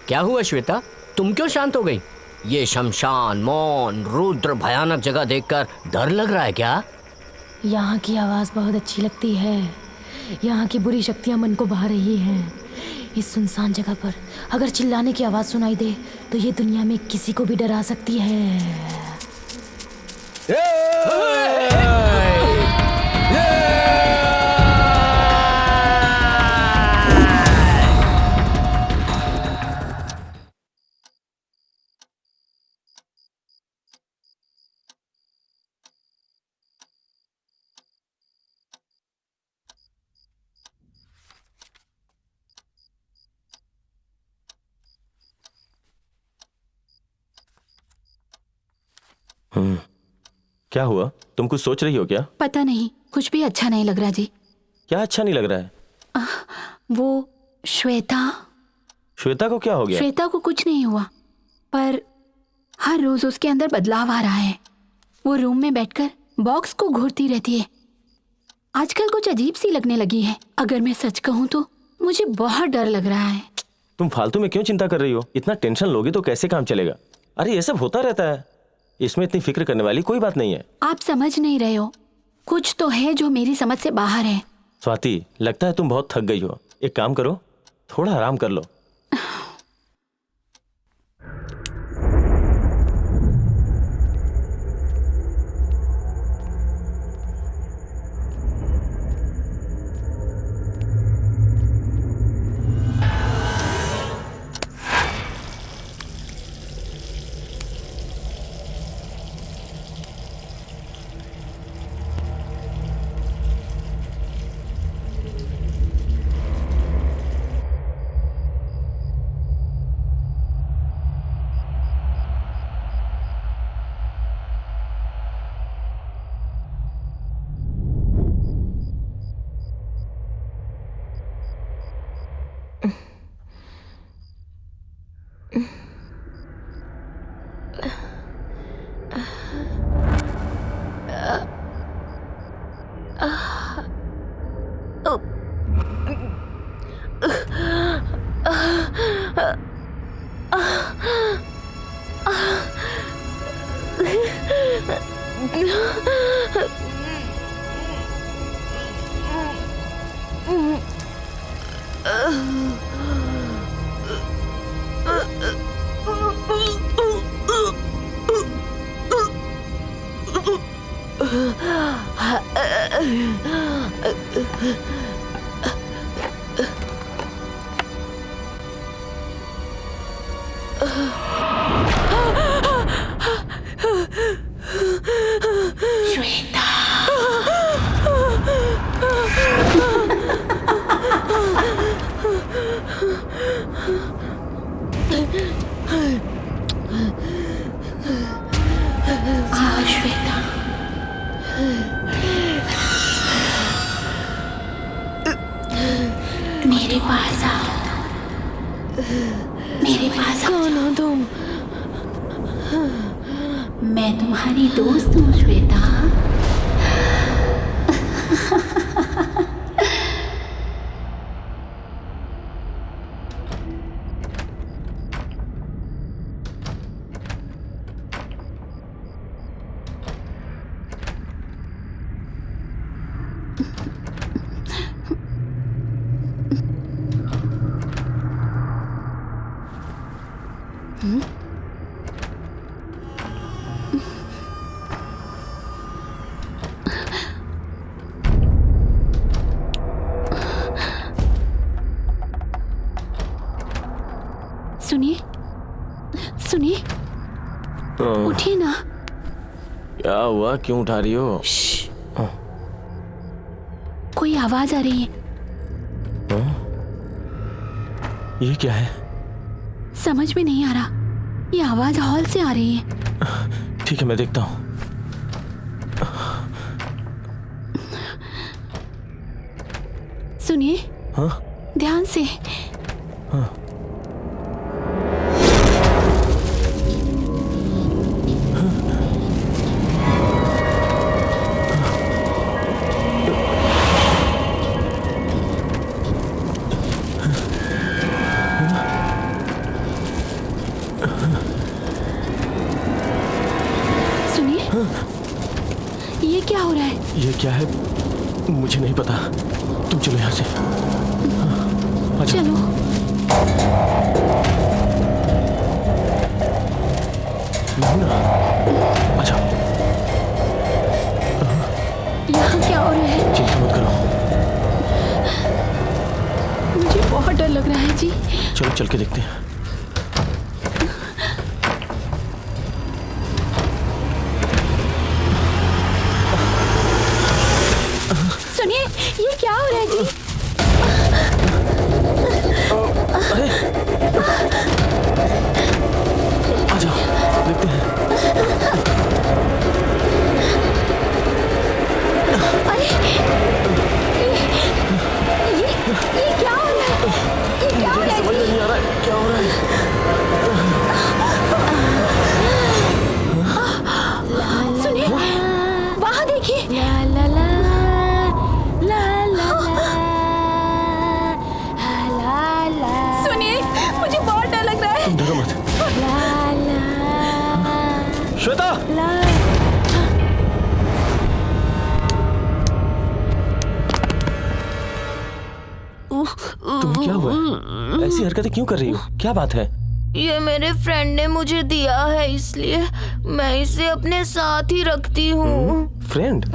[SPEAKER 3] क्या हुआ श्वेता, तुम क्यों शांत हो गई? ये शमशान, मौन, रुद्र भयानक जगह देखकर डर लग रहा है क्या?
[SPEAKER 2] यहाँ की आवाज़ बहुत अच्छी लगती है। यहाँ की बुरी शक्तियाँ मन को भा रही हैं। इस सुनसान जगह पर अगर चिल्लाने की आवाज़ सुनाई दे तो ये दुनिया में किसी को भी डरा सकती है।
[SPEAKER 7] क्या हुआ? तुम कुछ सोच रही हो क्या?
[SPEAKER 6] पता नहीं, कुछ भी अच्छा नहीं लग रहा जी।
[SPEAKER 7] क्या अच्छा नहीं लग रहा है?
[SPEAKER 6] वो श्वेता।
[SPEAKER 7] श्वेता को क्या हो गया?
[SPEAKER 6] श्वेता को कुछ नहीं हुआ, पर हर रोज उसके अंदर बदलाव आ रहा है। वो रूम में बैठकर बॉक्स को घूरती रहती है। आजकल कुछ अजीब सी लगने लगी है। अगर मैं सच कहूँ तो मुझे बहुत डर लग रहा है।
[SPEAKER 7] तुम फालतू में क्यों चिंता कर रही हो? इतना टेंशन लोगी तो कैसे काम चलेगा? अरे ये सब होता रहता है, इसमें इतनी फिक्र करने वाली कोई बात नहीं है।
[SPEAKER 6] आप समझ नहीं रहे हो, कुछ तो है जो मेरी समझ से बाहर है।
[SPEAKER 7] स्वाति, लगता है तुम बहुत थक गई हो। एक काम करो, थोड़ा आराम कर लो।
[SPEAKER 6] मेरे पास आओ, मेरे पास आओ।
[SPEAKER 2] कौन हो तुम?
[SPEAKER 6] मैं तुम्हारी दोस्त हूँ श्वेता। सुनिए सुनिए, उठिए ना।
[SPEAKER 7] क्या हुआ, क्यों उठा रही हो?
[SPEAKER 6] कोई आवाज आ रही है।
[SPEAKER 7] ये क्या है?
[SPEAKER 6] समझ में नहीं आ रहा, ये आवाज हॉल से आ रही है।
[SPEAKER 7] ठीक है, मैं देखता हूँ।
[SPEAKER 6] सुनिए।
[SPEAKER 7] हाँ?
[SPEAKER 6] ध्यान से।
[SPEAKER 7] हाँ।
[SPEAKER 6] ये क्या हो रहा है?
[SPEAKER 7] ये क्या है मुझे नहीं पता, तुम चलो यहाँ से।
[SPEAKER 6] चलो।
[SPEAKER 7] अच्छा,
[SPEAKER 6] यहाँ क्या हो रहा है?
[SPEAKER 7] चिंता मत करो,
[SPEAKER 6] मुझे बहुत डर लग रहा है जी।
[SPEAKER 7] चलो चल के देखते हैं।
[SPEAKER 6] सुनिए, ये क्या हो रहा है जी?
[SPEAKER 7] अरे आ जाओ, देखते हैं।
[SPEAKER 6] अरे ये क्या हो रहा है? ये क्या हो रहा है?
[SPEAKER 7] समझ में नहीं आ रहा है क्या हो रहा है।
[SPEAKER 6] सुनिए, वहाँ देखिए। सुनिए, मुझे बहुत डर लग रहा है।
[SPEAKER 7] तुम डरो मत। श्वेता, तुम्हें क्या हुआ? ऐसी हरकतें क्यों कर रही हो? क्या बात है?
[SPEAKER 2] ये मेरे फ्रेंड ने मुझे दिया है, इसलिए मैं इसे अपने साथ ही रखती हूँ।
[SPEAKER 7] फ्रेंड?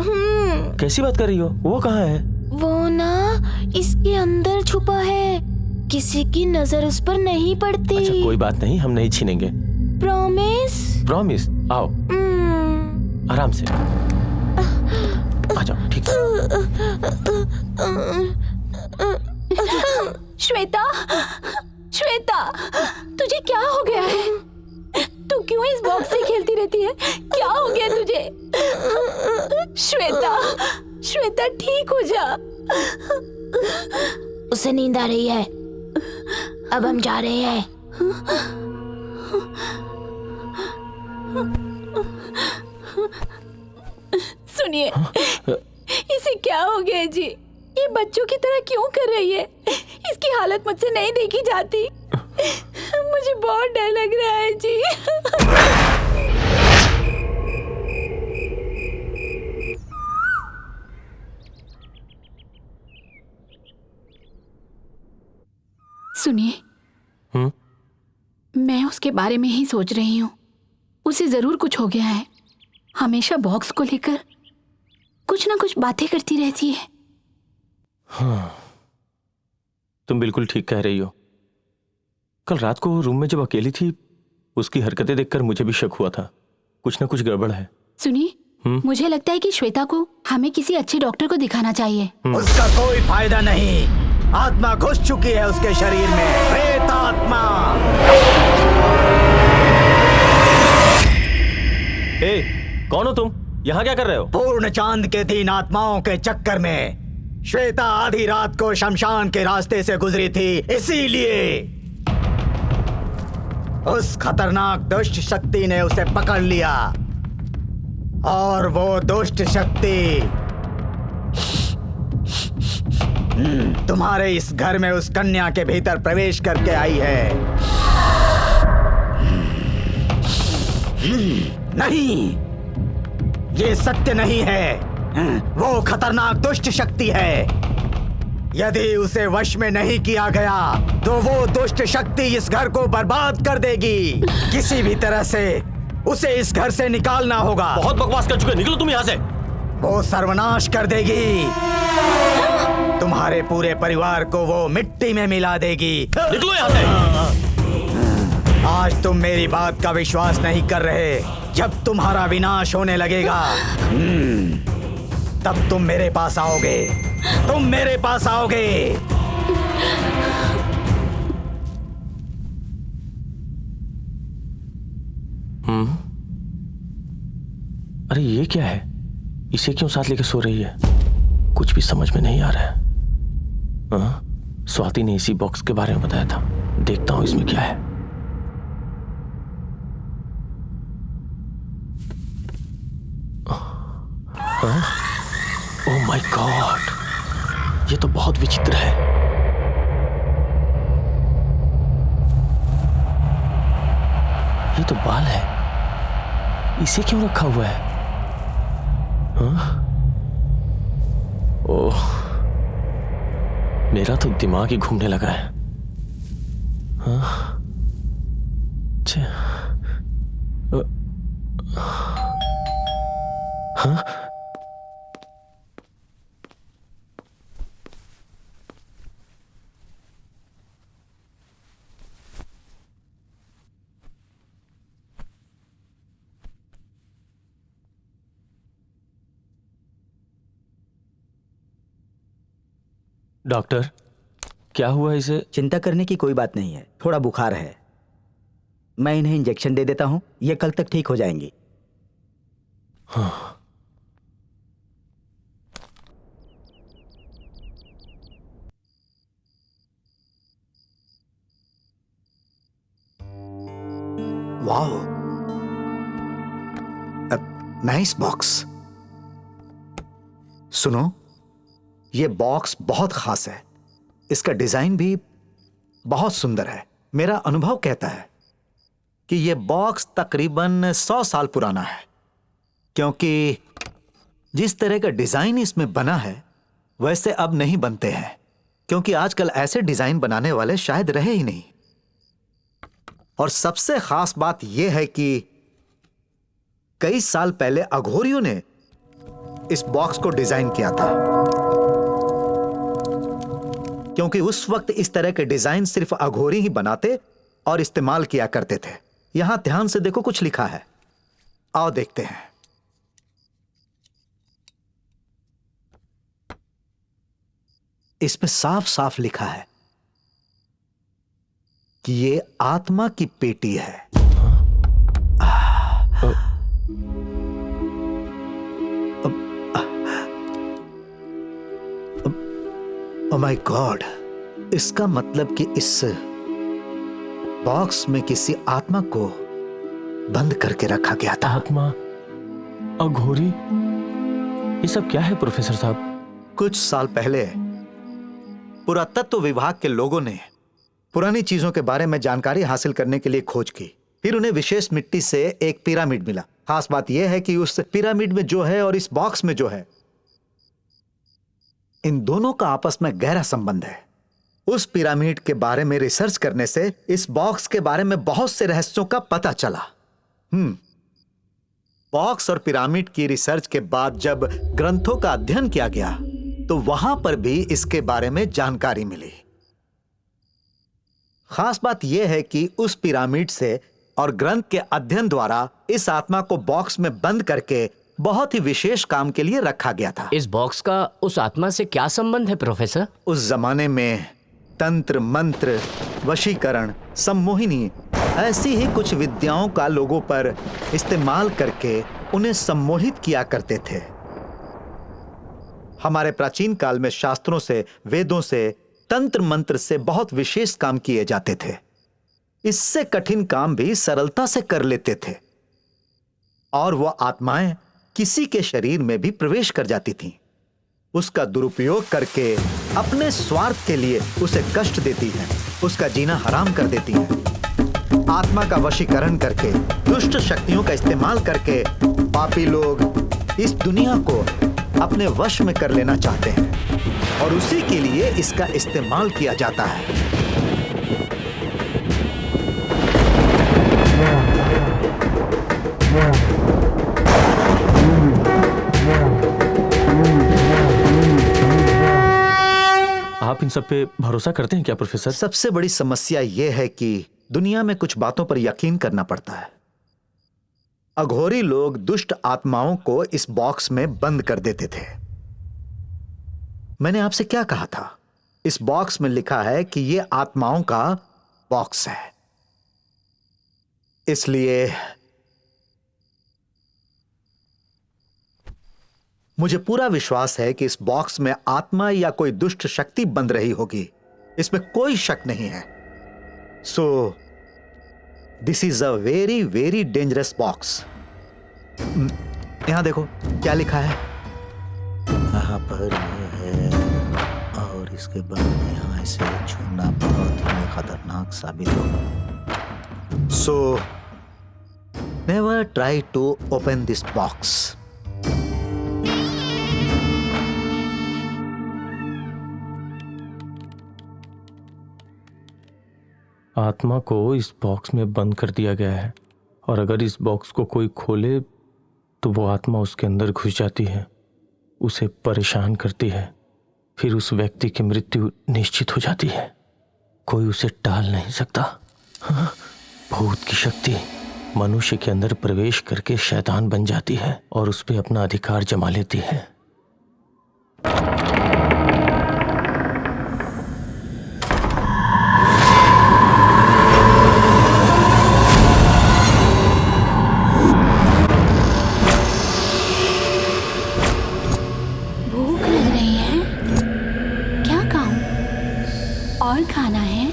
[SPEAKER 7] कैसी बात कर रही हो? वो कहाँ है?
[SPEAKER 2] वो ना इसके अंदर छुपा है, किसी की नजर उस पर नहीं पड़ती।
[SPEAKER 7] अच्छा, कोई बात नहीं, हम नहीं छीनेंगे।
[SPEAKER 2] प्रॉमिस?
[SPEAKER 7] प्रॉमिस। आओ, आराम से आ जाओ। ठीक है।
[SPEAKER 6] श्वेता, श्वेता, तुझे क्या हो गया है? तू क्यों इस बॉक्स से खेलती रहती है? क्या हो गया तुझे? श्वेता, श्वेता, ठीक हो जा।
[SPEAKER 2] उसे नींद आ रही है, अब हम जा रहे हैं।
[SPEAKER 6] सुनिए, इसे क्या हो गया जी? ये बच्चों की तरह क्यों कर रही है? इसकी हालत मुझसे नहीं देखी जाती। मुझे बहुत डर लग रहा है जी। सुनिए, मैं उसके बारे में ही सोच रही हूँ। उसे जरूर कुछ हो गया है। हमेशा बॉक्स को लेकर कुछ ना कुछ बातें करती रहती है।
[SPEAKER 7] हाँ, तुम बिल्कुल ठीक कह रही हो। कल रात को रूम में जब अकेली थी, उसकी हरकतें देखकर मुझे भी शक हुआ था, कुछ ना कुछ गड़बड़ है।
[SPEAKER 6] सुनिए, मुझे लगता है कि श्वेता को हमें किसी अच्छे डॉक्टर को दिखाना चाहिए।
[SPEAKER 10] उसका कोई फायदा नहीं। आत्मा घुस चुकी है उसके शरीर में, प्रेत आत्मा।
[SPEAKER 7] कौन हो तुम? यहाँ क्या कर रहे हो?
[SPEAKER 10] पूर्ण चांद के 3 आत्माओं के चक्कर में श्वेता आधी रात को शमशान के रास्ते से गुजरी थी, इसीलिए उस खतरनाक दुष्ट शक्ति ने उसे पकड़ लिया। और वो दुष्ट शक्ति तुम्हारे इस घर में उस कन्या के भीतर प्रवेश करके आई है। नहीं, ये सत्य नहीं है। वो खतरनाक दुष्ट शक्ति है। यदि उसे वश में नहीं किया गया तो वो दुष्ट शक्ति इस घर को बर्बाद कर देगी। किसी भी तरह से उसे इस घर से निकालना होगा।
[SPEAKER 7] बहुत बकवास कर चुके, निकलो तुम यहाँ से।
[SPEAKER 10] वो सर्वनाश कर देगी। तुम्हारे पूरे परिवार को वो मिट्टी में मिला देगी।
[SPEAKER 7] निकलो यहाँ से।
[SPEAKER 10] आज तुम मेरी बात का विश्वास नहीं कर रहे। जब तुम्हारा विनाश होने लगेगा, तब तुम मेरे पास आओगे। तुम मेरे पास आओगे।
[SPEAKER 7] अरे ये क्या है? इसे क्यों साथ लेके सो रही है? कुछ भी समझ में नहीं आ रहा है। स्वाति ने इसी बॉक्स के बारे में बताया था। देखता हूं इसमें क्या है। ओह माय गॉड, ये तो बहुत विचित्र है। ये तो बाल है, इसे क्यों रखा हुआ है? ओह, मेरा तो दिमाग ही घूमने लगा है। डॉक्टर, क्या हुआ इसे?
[SPEAKER 10] चिंता करने की कोई बात नहीं है, थोड़ा बुखार है। मैं इन्हें इंजेक्शन दे देता हूं, ये कल तक ठीक हो जाएंगी।
[SPEAKER 7] हाँ।
[SPEAKER 1] Wow, nice box. सुनो, ये बॉक्स बहुत खास है। इसका डिजाइन भी बहुत सुंदर है। मेरा अनुभव कहता है कि ये बॉक्स तकरीबन 100 साल पुराना है, क्योंकि जिस तरह का डिजाइन इसमें बना है वैसे अब नहीं बनते हैं, क्योंकि आजकल ऐसे डिजाइन बनाने वाले शायद रहे ही नहीं। और सबसे खास बात यह है कि कई साल पहले अघोरियों ने इस बॉक्स को डिजाइन किया था, क्योंकि उस वक्त इस तरह के डिजाइन सिर्फ अघोरी ही बनाते और इस्तेमाल किया करते थे। यहां ध्यान से देखो, कुछ लिखा है, आओ देखते हैं। इसमें साफ साफ लिखा है कि ये आत्मा की पेटी है। ओह माय गॉड, इसका मतलब कि इस बॉक्स में किसी आत्मा को बंद करके रखा गया था।
[SPEAKER 7] आत्मा, अघोरी, ये सब क्या है प्रोफेसर साहब?
[SPEAKER 1] कुछ साल पहले पुरातत्व विभाग के लोगों ने पुरानी चीजों के बारे में जानकारी हासिल करने के लिए खोज की। फिर उन्हें विशेष मिट्टी से एक पिरामिड मिला। खास बात यह है कि उस पिरामिड में जो है और इस बॉक्स में जो है, इन दोनों का आपस में गहरा संबंध है। उस पिरामिड के बारे में रिसर्च करने से इस बॉक्स के बारे में बहुत से रहस्यों का पता चला। बॉक्स और पिरामिड की रिसर्च के बाद जब ग्रंथों का अध्ययन किया गया तो वहां पर भी इसके बारे में जानकारी मिली। खास बात यह है कि उस पिरामिड से और ग्रंथ के अध्ययन द्वारा इस आत्मा को बॉक्स में बंद करके बहुत ही विशेष काम के लिए रखा गया था।
[SPEAKER 3] इस बॉक्स का उस आत्मा से क्या संबंध है प्रोफेसर?
[SPEAKER 1] उस जमाने में तंत्र, मंत्र, वशीकरण, सम्मोहिनी ऐसी ही कुछ विद्याओं का लोगों पर इस्तेमाल करके उन्हें सम्मोहित किया करते थे। हमारे प्राचीन काल में शास्त्रों से, वेदों से, तंत्र मंत्र से बहुत विशेष काम किए जाते थे। इससे कठिन काम भी सरलता से कर लेते थे और वह आत्माएं किसी के शरीर में भी प्रवेश कर जाती थीं। उसका दुरुपयोग करके अपने स्वार्थ के लिए उसे कष्ट देती हैं, उसका जीना हराम कर देती हैं। आत्मा का वशीकरण करके, दुष्ट शक्तियों का इस्तेमाल करके पापी लोग इस दुनिया को अपने वश में कर लेना चाहते हैं और उसी के लिए इसका इस्तेमाल किया जाता है।
[SPEAKER 7] आप इन सब पे भरोसा करते हैं क्या प्रोफेसर?
[SPEAKER 1] सबसे बड़ी समस्या यह है कि दुनिया में कुछ बातों पर यकीन करना पड़ता है। अघोरी लोग दुष्ट आत्माओं को इस बॉक्स में बंद कर देते थे। मैंने आपसे क्या कहा था? इस बॉक्स में लिखा है कि यह आत्माओं का बॉक्स है। इसलिए मुझे पूरा विश्वास है कि इस बॉक्स में आत्मा या कोई दुष्ट शक्ति बंद रही होगी, इसमें कोई शक नहीं है। So this is a very very dangerous box. यहां देखो क्या लिखा है।
[SPEAKER 10] यहाँ पर यह है और इसके बाद में यहाँ इसे छूना बहुत ही खतरनाक साबित होगा।
[SPEAKER 1] So never try to open this box.
[SPEAKER 7] आत्मा को इस बॉक्स में बंद कर दिया गया है और अगर इस बॉक्स को कोई खोले तो वो आत्मा उसके अंदर घुस जाती है, उसे परेशान करती है, फिर उस व्यक्ति की मृत्यु निश्चित हो जाती है। कोई उसे टाल नहीं सकता। हाँ, भूत की शक्ति मनुष्य के अंदर प्रवेश करके शैतान बन जाती है और उस पर अपना अधिकार जमा लेती है।
[SPEAKER 6] और खाना है?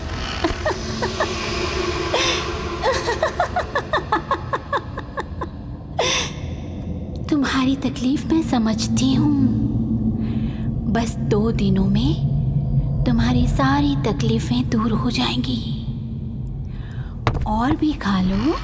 [SPEAKER 6] तुम्हारी तकलीफ मैं समझती हूँ। बस 2 दिनों में तुम्हारी सारी तकलीफें दूर हो जाएंगी। और भी खा लो।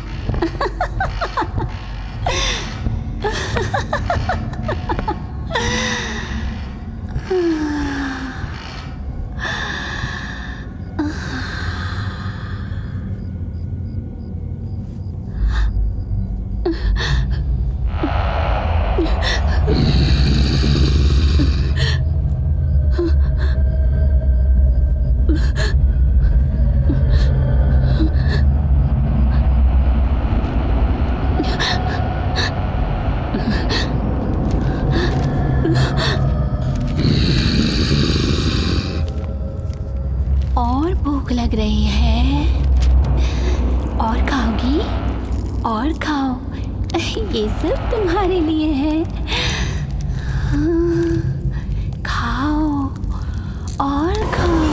[SPEAKER 6] और भूख लग रही है? और खाओगी? और खाओ, ये सब तुम्हारे लिए है। खाओ और खाओ।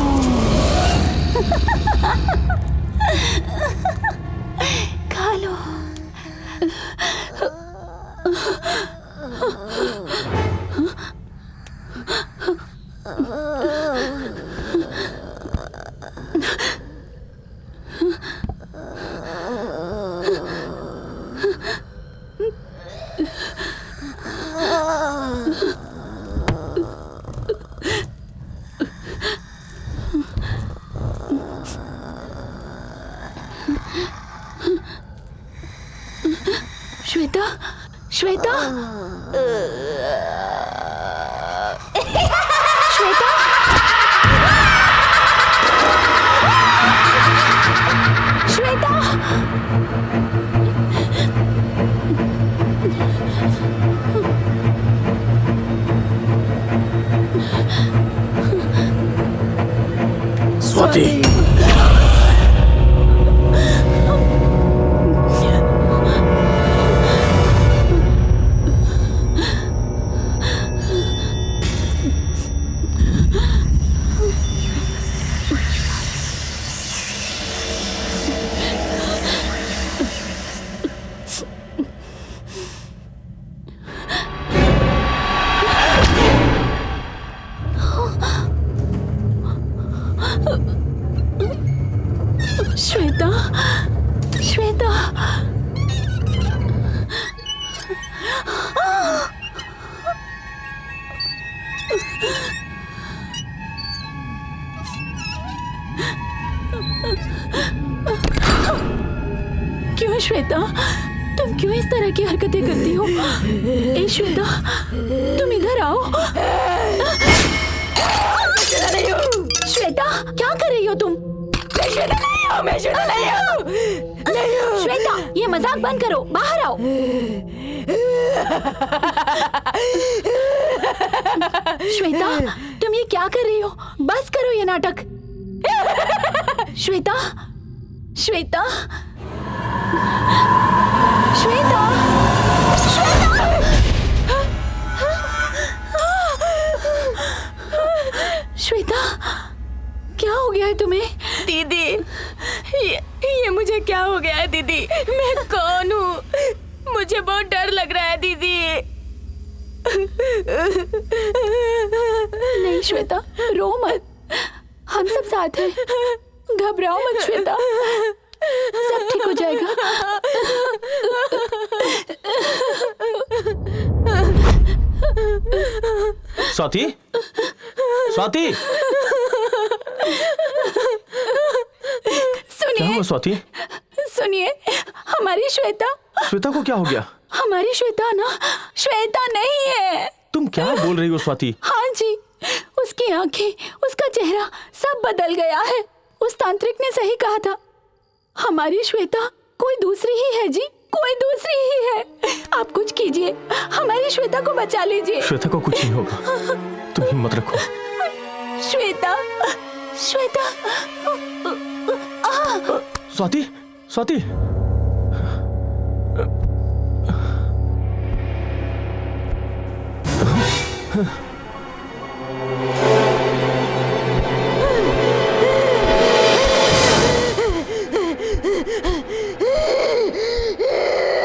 [SPEAKER 6] खा लो। श्वेता, श्वेता, श्वेता, श्वेता,
[SPEAKER 7] स्वाति,
[SPEAKER 6] श्वेता, श्वेता, क्यों श्वेता, तुम क्यों इस तरह की हरकतें करती हो? ए श्वेता, तुम इधर आओ। श्वेता, क्या कर रही हो तुम? मैं श्वेता नहीं हूँ, मैं श्वेता नहीं हूँ। श्वेता, ये मजाक बंद करो, बाहर आओ। श्वेता, तुम ये क्या कर रही हो? बस करो ये नाटक। श्वेता, श्वेता, श्वेता, श्वेता, क्या हो गया है तुम्हें?
[SPEAKER 2] दीदी, ये मुझे क्या हो गया है दीदी? मैं कौन हूँ? मुझे बहुत डर लग रहा है दीदी।
[SPEAKER 6] नहीं श्वेता, रो मत, हम सब साथ हैं। घबराओ मत श्वेता, सब ठीक हो जाएगा।
[SPEAKER 7] स्वाति, स्वाति, क्या हुआ स्वाति?
[SPEAKER 6] सुनिए, हमारी श्वेता।
[SPEAKER 7] श्वेता को क्या हो गया?
[SPEAKER 6] हमारी श्वेता ना, श्वेता नहीं है।
[SPEAKER 7] तुम क्या बोल रही हो स्वाति?
[SPEAKER 6] हाँ जी, उसकी आंखें, उसका चेहरा सब बदल गया है। उस तांत्रिक ने सही कहा था, हमारी श्वेता कोई दूसरी ही है जी, कोई दूसरी ही है। आप कुछ कीजिए, हमारी श्वेता को बचा लीजिए।
[SPEAKER 7] श्वेता को कुछ नहीं होगा, तुम हिम्मत रखो।
[SPEAKER 6] श्वेता, श्वेता,
[SPEAKER 7] स्वाति, स्वाति,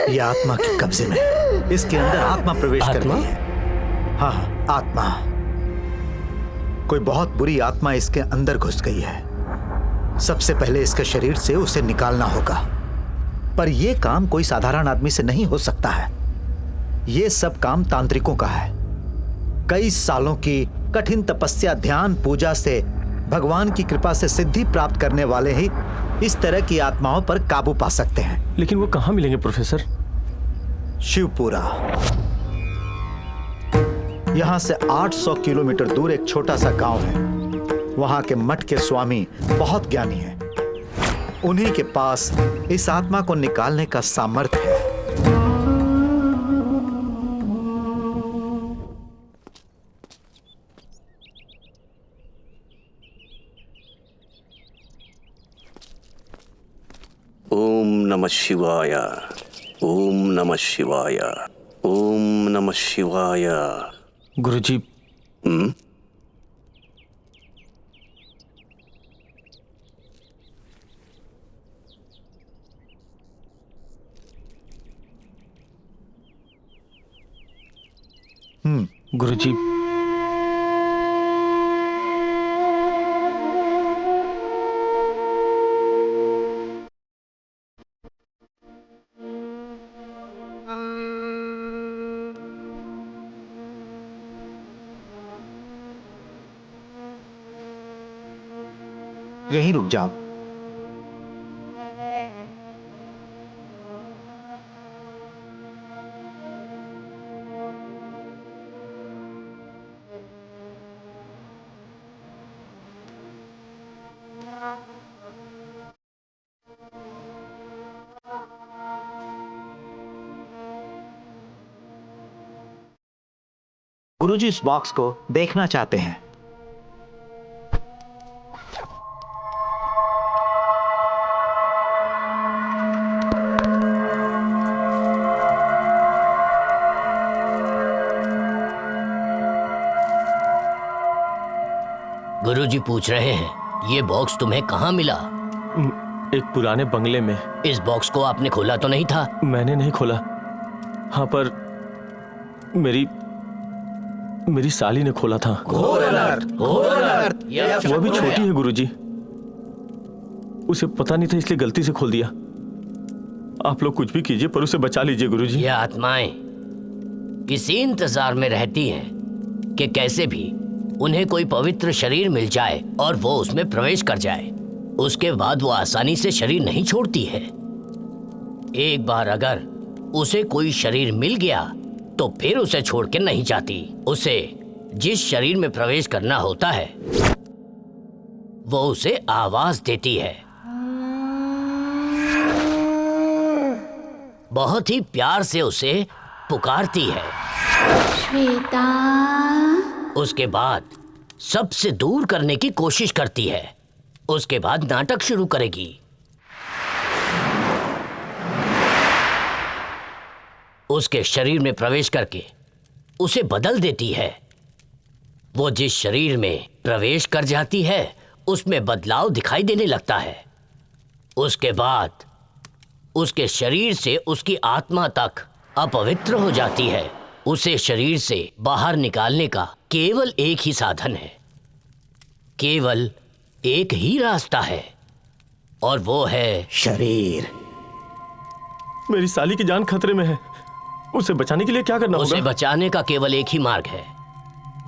[SPEAKER 1] ये आत्मा के कब्जे में, इसके अंदर आत्मा प्रवेश कर रही है। हाँ, आत्मा, कोई बहुत बुरी आत्मा इसके अंदर घुस गई है। सबसे पहले इसके शरीर से उसे निकालना होगा, पर यह काम कोई साधारण आदमी से नहीं हो सकता है। यह सब काम तांत्रिकों का है। कई सालों की कठिन तपस्या, ध्यान, पूजा से, भगवान की कृपा से सिद्धि प्राप्त करने वाले ही इस तरह की आत्माओं पर काबू पा सकते हैं।
[SPEAKER 7] लेकिन वो कहाँ मिलेंगे प्रोफेसर?
[SPEAKER 1] शिवपुरा, यहां से 800 किलोमीटर दूर एक छोटा सा गांव है। वहां के मठ के स्वामी बहुत ज्ञानी हैं। उन्हीं के पास इस आत्मा को निकालने का सामर्थ्य है।
[SPEAKER 11] ओम नमः शिवाय, ओम नमः शिवाय, ओम नमः शिवाय।
[SPEAKER 7] गुरुजी, गुरुजी,
[SPEAKER 1] यहीं रुक जाओ। गुरुजी इस बॉक्स को देखना चाहते हैं।
[SPEAKER 3] गुरुजी पूछ रहे हैं ये बॉक्स तुम्हें कहाँ मिला?
[SPEAKER 7] एक पुराने बंगले में।
[SPEAKER 3] इस बॉक्स को आपने खोला तो नहीं था?
[SPEAKER 7] मैंने नहीं खोला। हाँ, पर मेरी साली ने खोला था। वो भी छोटी है गुरुजी, उसे पता नहीं था इसलिए गलती से खोल दिया। आप लोग कुछ भी कीजिए पर उसे बचा लीजिए गुरुजी।
[SPEAKER 3] ये आत्माएं किसी इंतजार में रहती हैं कि कैसे भी उन्हें कोई पवित्र शरीर मिल जाए और वो उसमें प्रवेश कर जाए। उसके बाद वो आसानी से शरीर नहीं छोड़ती है। एक बार अगर उसे कोई शरीर मिल गया तो फिर उसे छोड़ के नहीं जाती। उसे जिस शरीर में प्रवेश करना होता है वो उसे आवाज देती है। बहुत ही प्यार से उसे पुकारती है।
[SPEAKER 6] श्वेता।
[SPEAKER 3] उसके बाद सबसे दूर करने की कोशिश करती है। उसके बाद नाटक शुरू करेगी। उसके शरीर में प्रवेश करके उसे बदल देती है। वो जिस शरीर में प्रवेश कर जाती है उसमें बदलाव दिखाई देने लगता है। उसके बाद उसके शरीर से उसकी आत्मा तक अपवित्र हो जाती है। उसे शरीर से बाहर निकालने का केवल एक ही साधन है, केवल एक ही रास्ता है, और वो है शरीर।
[SPEAKER 7] मेरी साली की जान खतरे में है, उसे बचाने के लिए क्या करना होगा?
[SPEAKER 3] उसे बचाने का केवल एक ही मार्ग है,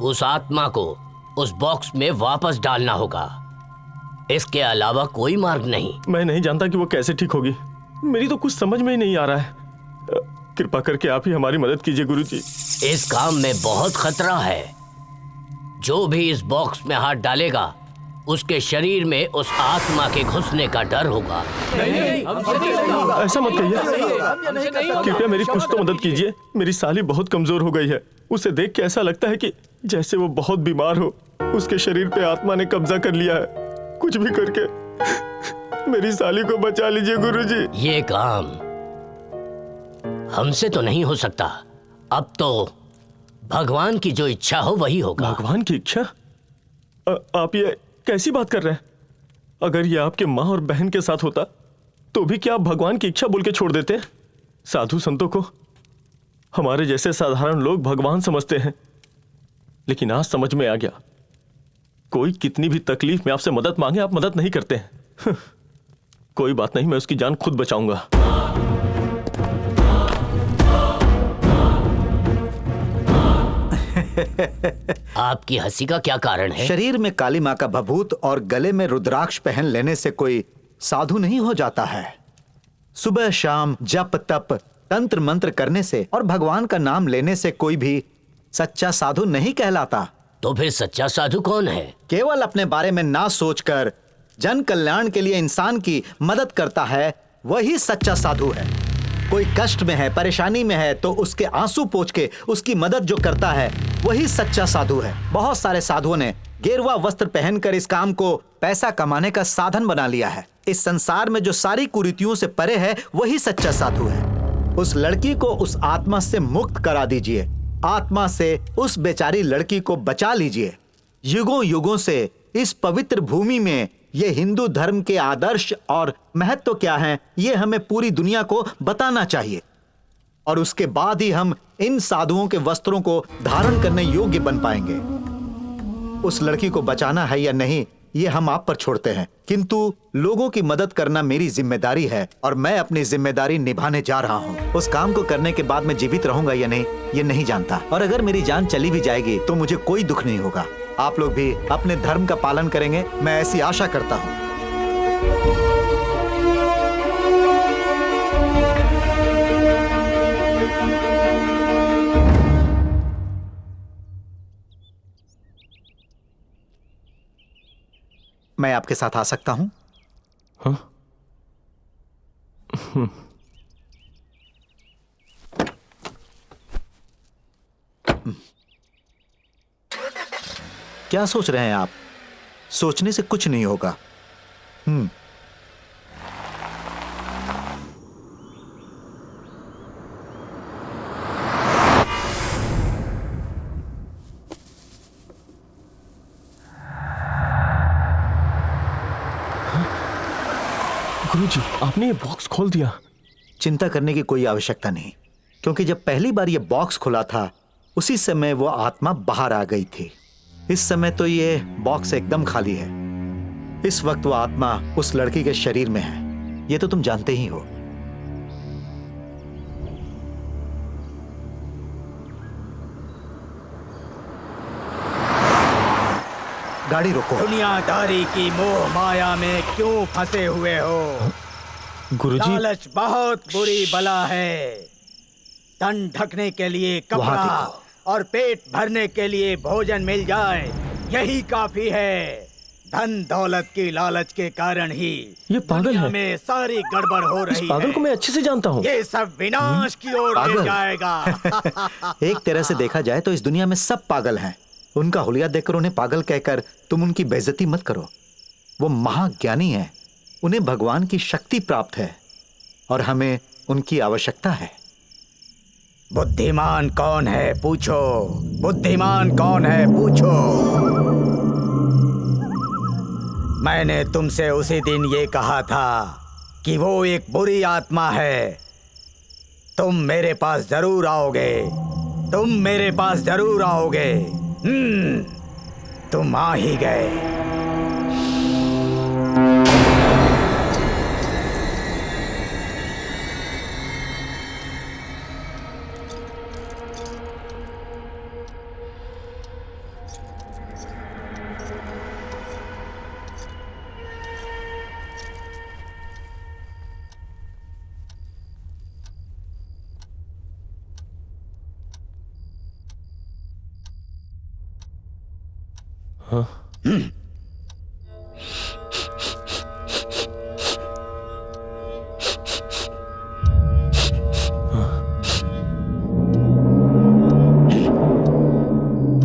[SPEAKER 3] उस आत्मा को उस बॉक्स में वापस डालना होगा। इसके अलावा कोई मार्ग नहीं।
[SPEAKER 7] मैं नहीं जानता कि वो कैसे ठीक होगी। मेरी तो कुछ समझ में ही नहीं आ रहा है। कृपा करके आप ही हमारी मदद कीजिए गुरुजी।
[SPEAKER 3] इस काम में बहुत खतरा है। जो भी इस बॉक्स में हाथ डालेगा उसके शरीर में उस आत्मा के घुसने का डर होगा।
[SPEAKER 7] ऐसा मत कहिए, कृपया मेरी कुछ तो मदद कीजिए। मेरी साली बहुत कमजोर हो गई है। उसे देख के ऐसा लगता है कि जैसे वो बहुत बीमार हो। उसके शरीर पे आत्मा ने कब्जा कर लिया है। कुछ भी करके मेरी साली को बचा लीजिए गुरुजी।
[SPEAKER 3] ये काम हमसे तो नहीं हो सकता। अब तो भगवान की जो इच्छा हो वही होगा।
[SPEAKER 7] भगवान की इच्छा? आप ये कैसी बात कर रहे हैं? अगर ये आपके माँ और बहन के साथ होता तो भी क्या आप भगवान की इच्छा बोल के छोड़ देते? साधु संतों को हमारे जैसे साधारण लोग भगवान समझते हैं, लेकिन आज समझ में आ गया, कोई कितनी भी तकलीफ में आपसे मदद मांगे आप मदद नहीं करते हैं। कोई बात नहीं, मैं उसकी जान खुद बचाऊंगा।
[SPEAKER 3] आपकी हंसी का क्या कारण है?
[SPEAKER 1] शरीर में काली माँ का भभूत और गले में रुद्राक्ष पहन लेने से कोई साधु नहीं हो जाता है। सुबह शाम जप तप तंत्र मंत्र करने से और भगवान का नाम लेने से कोई भी सच्चा साधु नहीं कहलाता।
[SPEAKER 3] तो फिर सच्चा साधु कौन है?
[SPEAKER 1] केवल अपने बारे में ना सोचकर जन कल्याण के लिए इंसान की मदद करता है, वही सच्चा साधु है। कोई कष्ट में है, परेशानी में है तो उसके आंसू पोंछ के उसकी मदद जो करता है वही सच्चा साधु है। बहुत सारे साधुओं ने गेरुआ वस्त्र पहनकर इस काम को पैसा कमाने का साधन बना लिया है। इस संसार में जो सारी कुरीतियों से परे है वही सच्चा साधु है। उस लड़की को उस आत्मा से मुक्त करा दीजिए। आत्मा से उस बेचारी लड़की को बचा लीजिए। युगों युगों से इस पवित्र भूमि में ये हिंदू धर्म के आदर्श और महत्व क्या हैं, ये हमें पूरी दुनिया को बताना चाहिए। और उसके बाद ही हम इन साधुओं के वस्त्रों को धारण करने योग्य बन पाएंगे। उस लड़की को बचाना है या नहीं, ये हम आप पर छोड़ते हैं, किंतु लोगों की मदद करना मेरी जिम्मेदारी है और मैं अपनी जिम्मेदारी निभाने जा रहा हूँ। उस काम को करने के बाद मैं जीवित रहूंगा या नहीं, ये नहीं जानता। और अगर मेरी जान चली भी जाएगी तो मुझे कोई दुख नहीं होगा। आप लोग भी अपने धर्म का पालन करेंगे, मैं ऐसी आशा करता हूँ। मैं आपके साथ आ सकता हूँ?
[SPEAKER 7] हाँ?
[SPEAKER 1] क्या सोच रहे हैं आप? सोचने से कुछ नहीं होगा।
[SPEAKER 7] गुरुजी, आपने ये बॉक्स खोल दिया।
[SPEAKER 1] चिंता करने की कोई आवश्यकता नहीं, क्योंकि जब पहली बार ये बॉक्स खुला था उसी समय वो आत्मा बाहर आ गई थी। इस समय तो ये बॉक्स एकदम खाली है। इस वक्त वो आत्मा उस लड़की के शरीर में है, ये तो तुम जानते ही हो। गाड़ी रोको।
[SPEAKER 10] दुनियादारी की मोह माया में क्यों फंसे हुए हो?
[SPEAKER 7] गुरुजी,
[SPEAKER 10] लालच बहुत बुरी बला है। तन ढकने के लिए
[SPEAKER 1] वहाँ
[SPEAKER 10] कपड़ा
[SPEAKER 1] देखो।
[SPEAKER 10] और पेट भरने के लिए भोजन मिल जाए, यही काफी है। धन दौलत की लालच के कारण ही
[SPEAKER 7] ये पागल
[SPEAKER 10] दुनिया
[SPEAKER 7] है।
[SPEAKER 10] में सारी गड़बड़ हो
[SPEAKER 7] इस
[SPEAKER 10] रही
[SPEAKER 7] पागल
[SPEAKER 10] है।
[SPEAKER 7] को मैं अच्छे से जानता हूँ।
[SPEAKER 10] ये सब विनाश की ओर ले
[SPEAKER 1] पागल?
[SPEAKER 10] जाएगा।
[SPEAKER 1] एक तरह से देखा जाए तो इस दुनिया में सब पागल हैं। उनका हुलिया देखकर उन्हें पागल कहकर तुम उनकी बेइज्जती मत करो। वो महाज्ञानी हैं, उन्हें भगवान की शक्ति प्राप्त है और हमें उनकी आवश्यकता है।
[SPEAKER 10] बुद्धिमान कौन है पूछो, बुद्धिमान कौन है पूछो। मैंने तुमसे उसी दिन ये कहा था कि वो एक बुरी आत्मा है। तुम मेरे पास जरूर आओगे, तुम मेरे पास जरूर आओगे। तुम आ ही गए।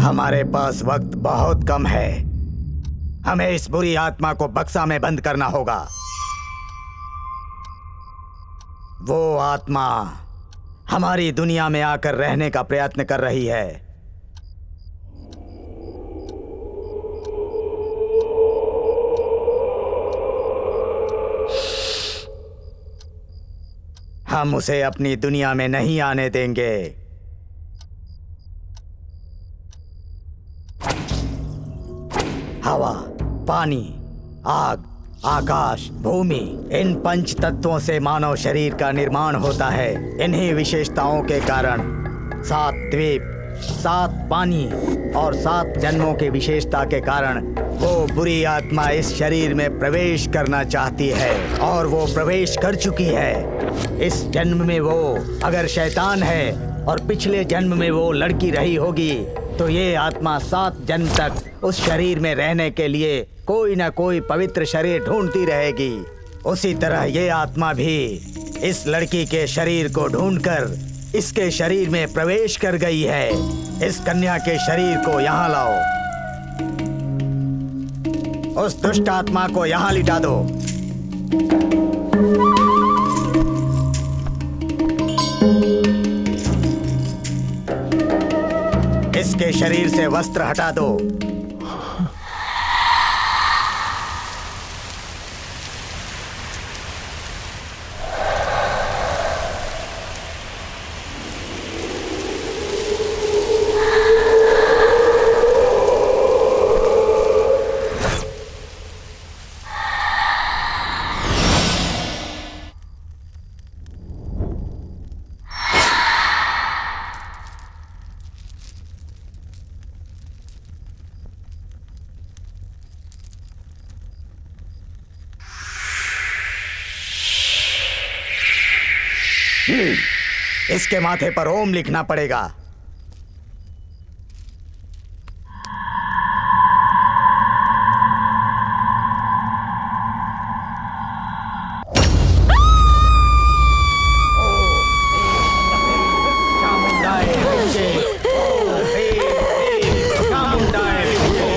[SPEAKER 10] हमारे पास वक्त बहुत कम है। हमें इस बुरी आत्मा को बक्सा में बंद करना होगा। वो आत्मा हमारी दुनिया में आकर रहने का प्रयत्न कर रही है। हम उसे अपनी दुनिया में नहीं आने देंगे। हवा, पानी, आग, आकाश, भूमि, इन पंच तत्वों से मानव शरीर का निर्माण होता है। इन्हीं विशेषताओं के कारण 7 द्वीप, 7 पानी और 7 जन्मों की विशेषता के कारण वो बुरी आत्मा इस शरीर में प्रवेश करना चाहती है और वो प्रवेश कर चुकी है। इस जन्म में वो अगर शैतान है और पिछले जन्म में वो लड़की रही होगी तो ये आत्मा 7 जन्म तक उस शरीर में रहने के लिए कोई ना कोई पवित्र शरीर ढूंढती रहेगी। उसी तरह ये आत्मा भी इस लड़की के शरीर को ढूंढकर इसके शरीर में प्रवेश कर गई है। इस कन्या के शरीर को यहाँ लाओ। उस दुष्ट आत्मा को यहाँ लिटा दो। इसके शरीर से वस्त्र हटा दो। इसके माथे पर ओम लिखना पड़ेगा। चामुंडाए विद्ये, ओम ह्रीं क्लीं चामुंडाए विद्ये,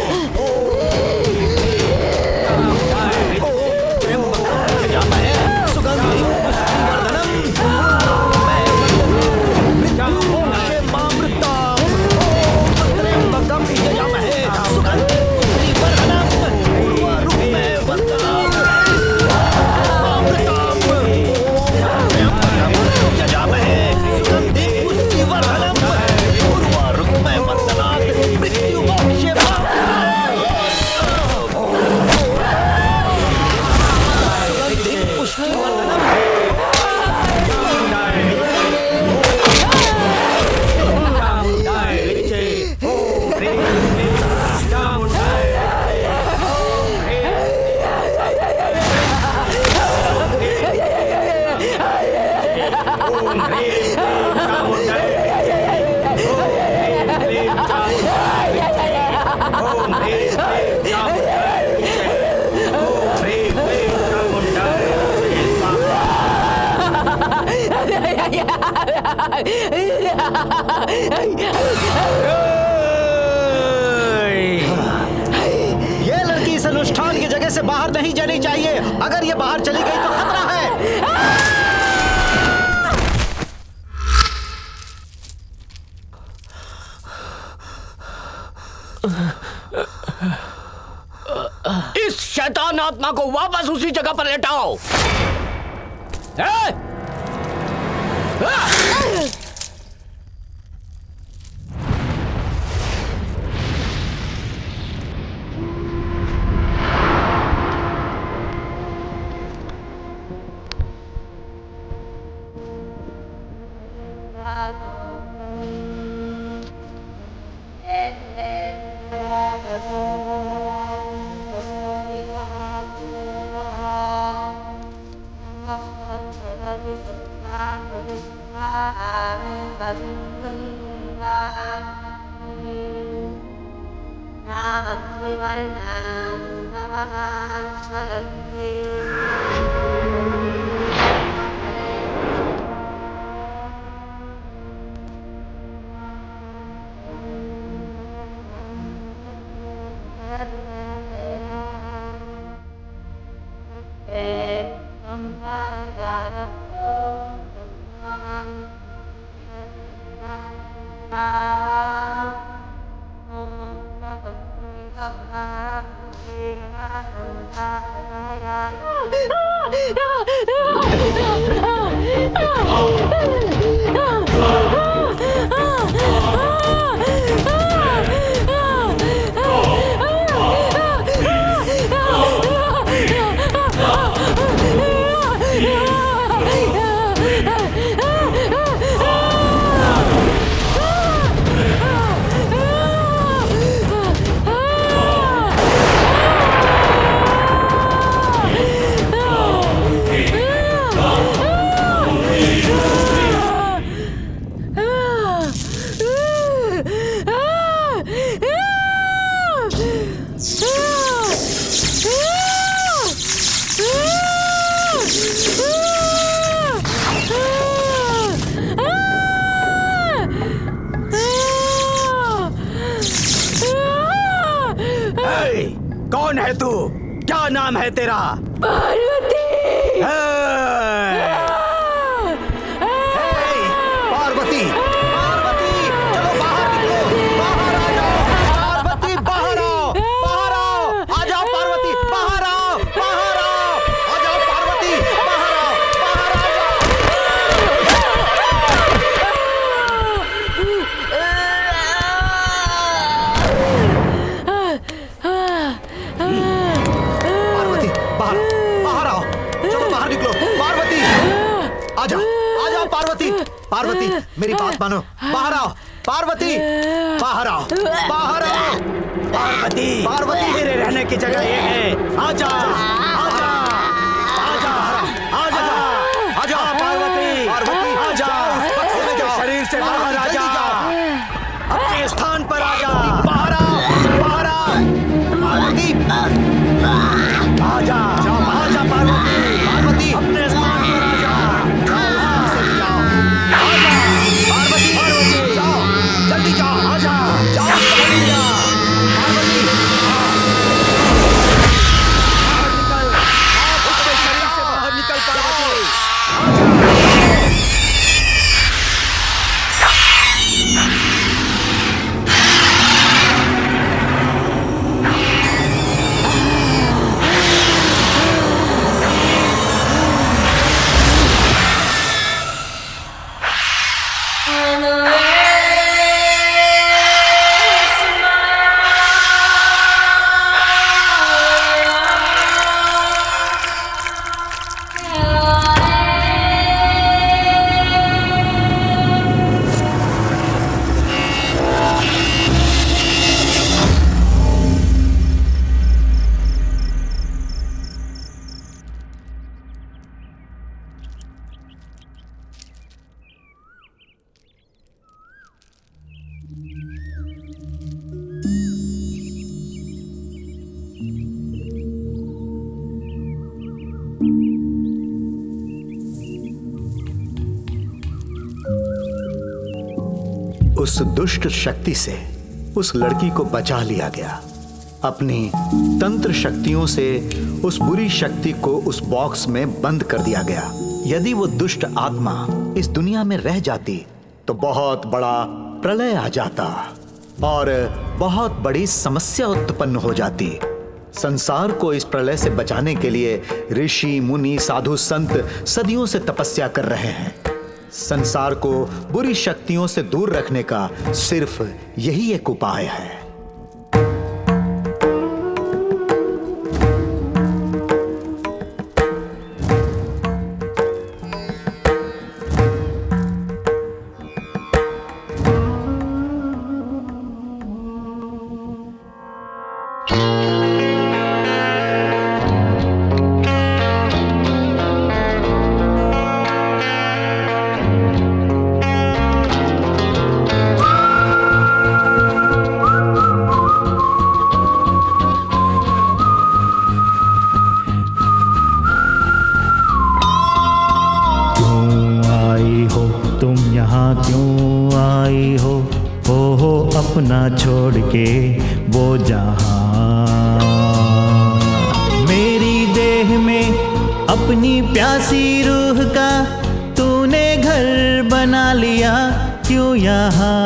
[SPEAKER 1] अगर ये बाहर चली गई तो खतरा है।
[SPEAKER 3] इस शैतान आत्मा को वापस उसी जगह पर लेटाओ।
[SPEAKER 10] कौन है तू? क्या नाम है तेरा?
[SPEAKER 6] पार्वती।
[SPEAKER 1] पार्वती, पार्वती, चलो बाहर निकलो, बाहर आ जाओ। पार्वती बाहर आओ, बाहर आओ, आ जाओ पार्वती, बाहर आओ, बाहर आओ, आ जाओ पार्वती, बाहर आओ, बाहर आ पार्वती बाहर, बाहर आओ, चलो बाहर निकलो। पार्वती आ जाओ, आ जाओ पार्वती, पार्वती मेरी बात मानो, बाहर आओ। पार्वती बाहर आओ, बाहर आओ।
[SPEAKER 10] पार्वती,
[SPEAKER 1] पार्वती
[SPEAKER 10] तेरे रहने की जगह ये है। आजा, आजा, आजा, आजा, आजा पार्वती,
[SPEAKER 1] पार्वती
[SPEAKER 10] आजा,
[SPEAKER 1] उस बक्से में जाओ,
[SPEAKER 10] शरीर से बाहर आ जा, अपने स्थान पर आ जा।
[SPEAKER 1] बाहर आओ, बाहर आओ। पार्वती
[SPEAKER 10] आजा, आजा पार्वती,
[SPEAKER 1] पार्वती
[SPEAKER 10] अपने स्थान पर आ जा।
[SPEAKER 1] जाओ, उस बक्से में जाओ। आजा, पार्वती, पार्वती जाओ, जल्दी जाओ, आजा, जाओ, जल्दी जाओ। पार्वती
[SPEAKER 10] बाहर निकल, उसके शरीर से बाहर निकल पार्वती।
[SPEAKER 1] उस दुष्ट शक्ति से उस लड़की को बचा लिया गया। अपनी तंत्र शक्तियों से उस बुरी शक्ति को उस बॉक्स में बंद कर दिया गया। यदि वो दुष्ट आत्मा इस दुनिया में रह जाती तो बहुत बड़ा प्रलय आ जाता और बहुत बड़ी समस्या उत्पन्न हो जाती। संसार को इस प्रलय से बचाने के लिए ऋषि मुनि साधु संत सदियों से तपस्या कर रहे हैं। संसार को बुरी शक्तियों से दूर रखने का सिर्फ यही एक उपाय है।
[SPEAKER 12] अपना छोड़ के वो जहां, मेरी देह में अपनी प्यासी रूह का तूने घर बना लिया क्यों यहाँ।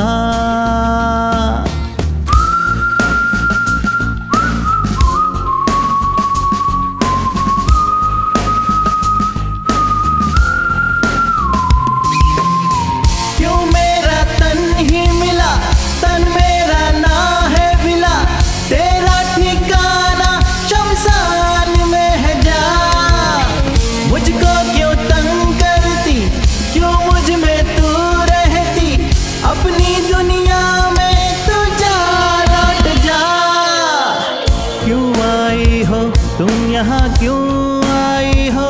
[SPEAKER 12] यहाँ क्यों आई हो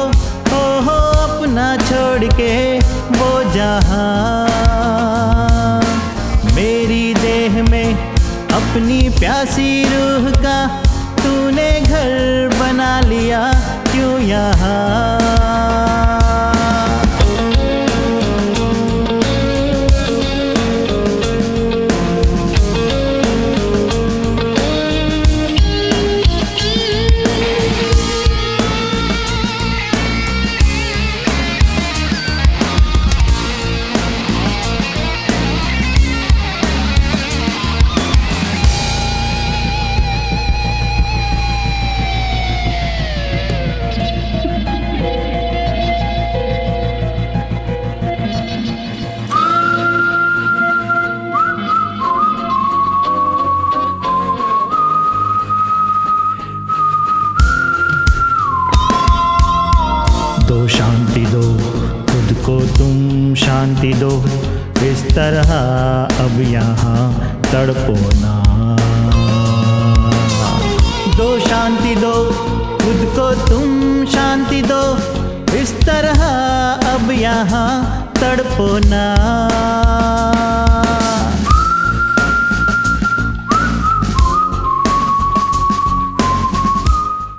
[SPEAKER 12] अपना छोड़ के वो जहां, मेरी देह में अपनी प्यासी रूह का तूने घर बना लिया क्यों यहाँ। शांति दो खुद को तुम शांति दो, इस तरह अब यहाँ तड़पो ना। दो शांति दो खुद को तुम शांति दो, इस तरह अब यहाँ तड़पो ना।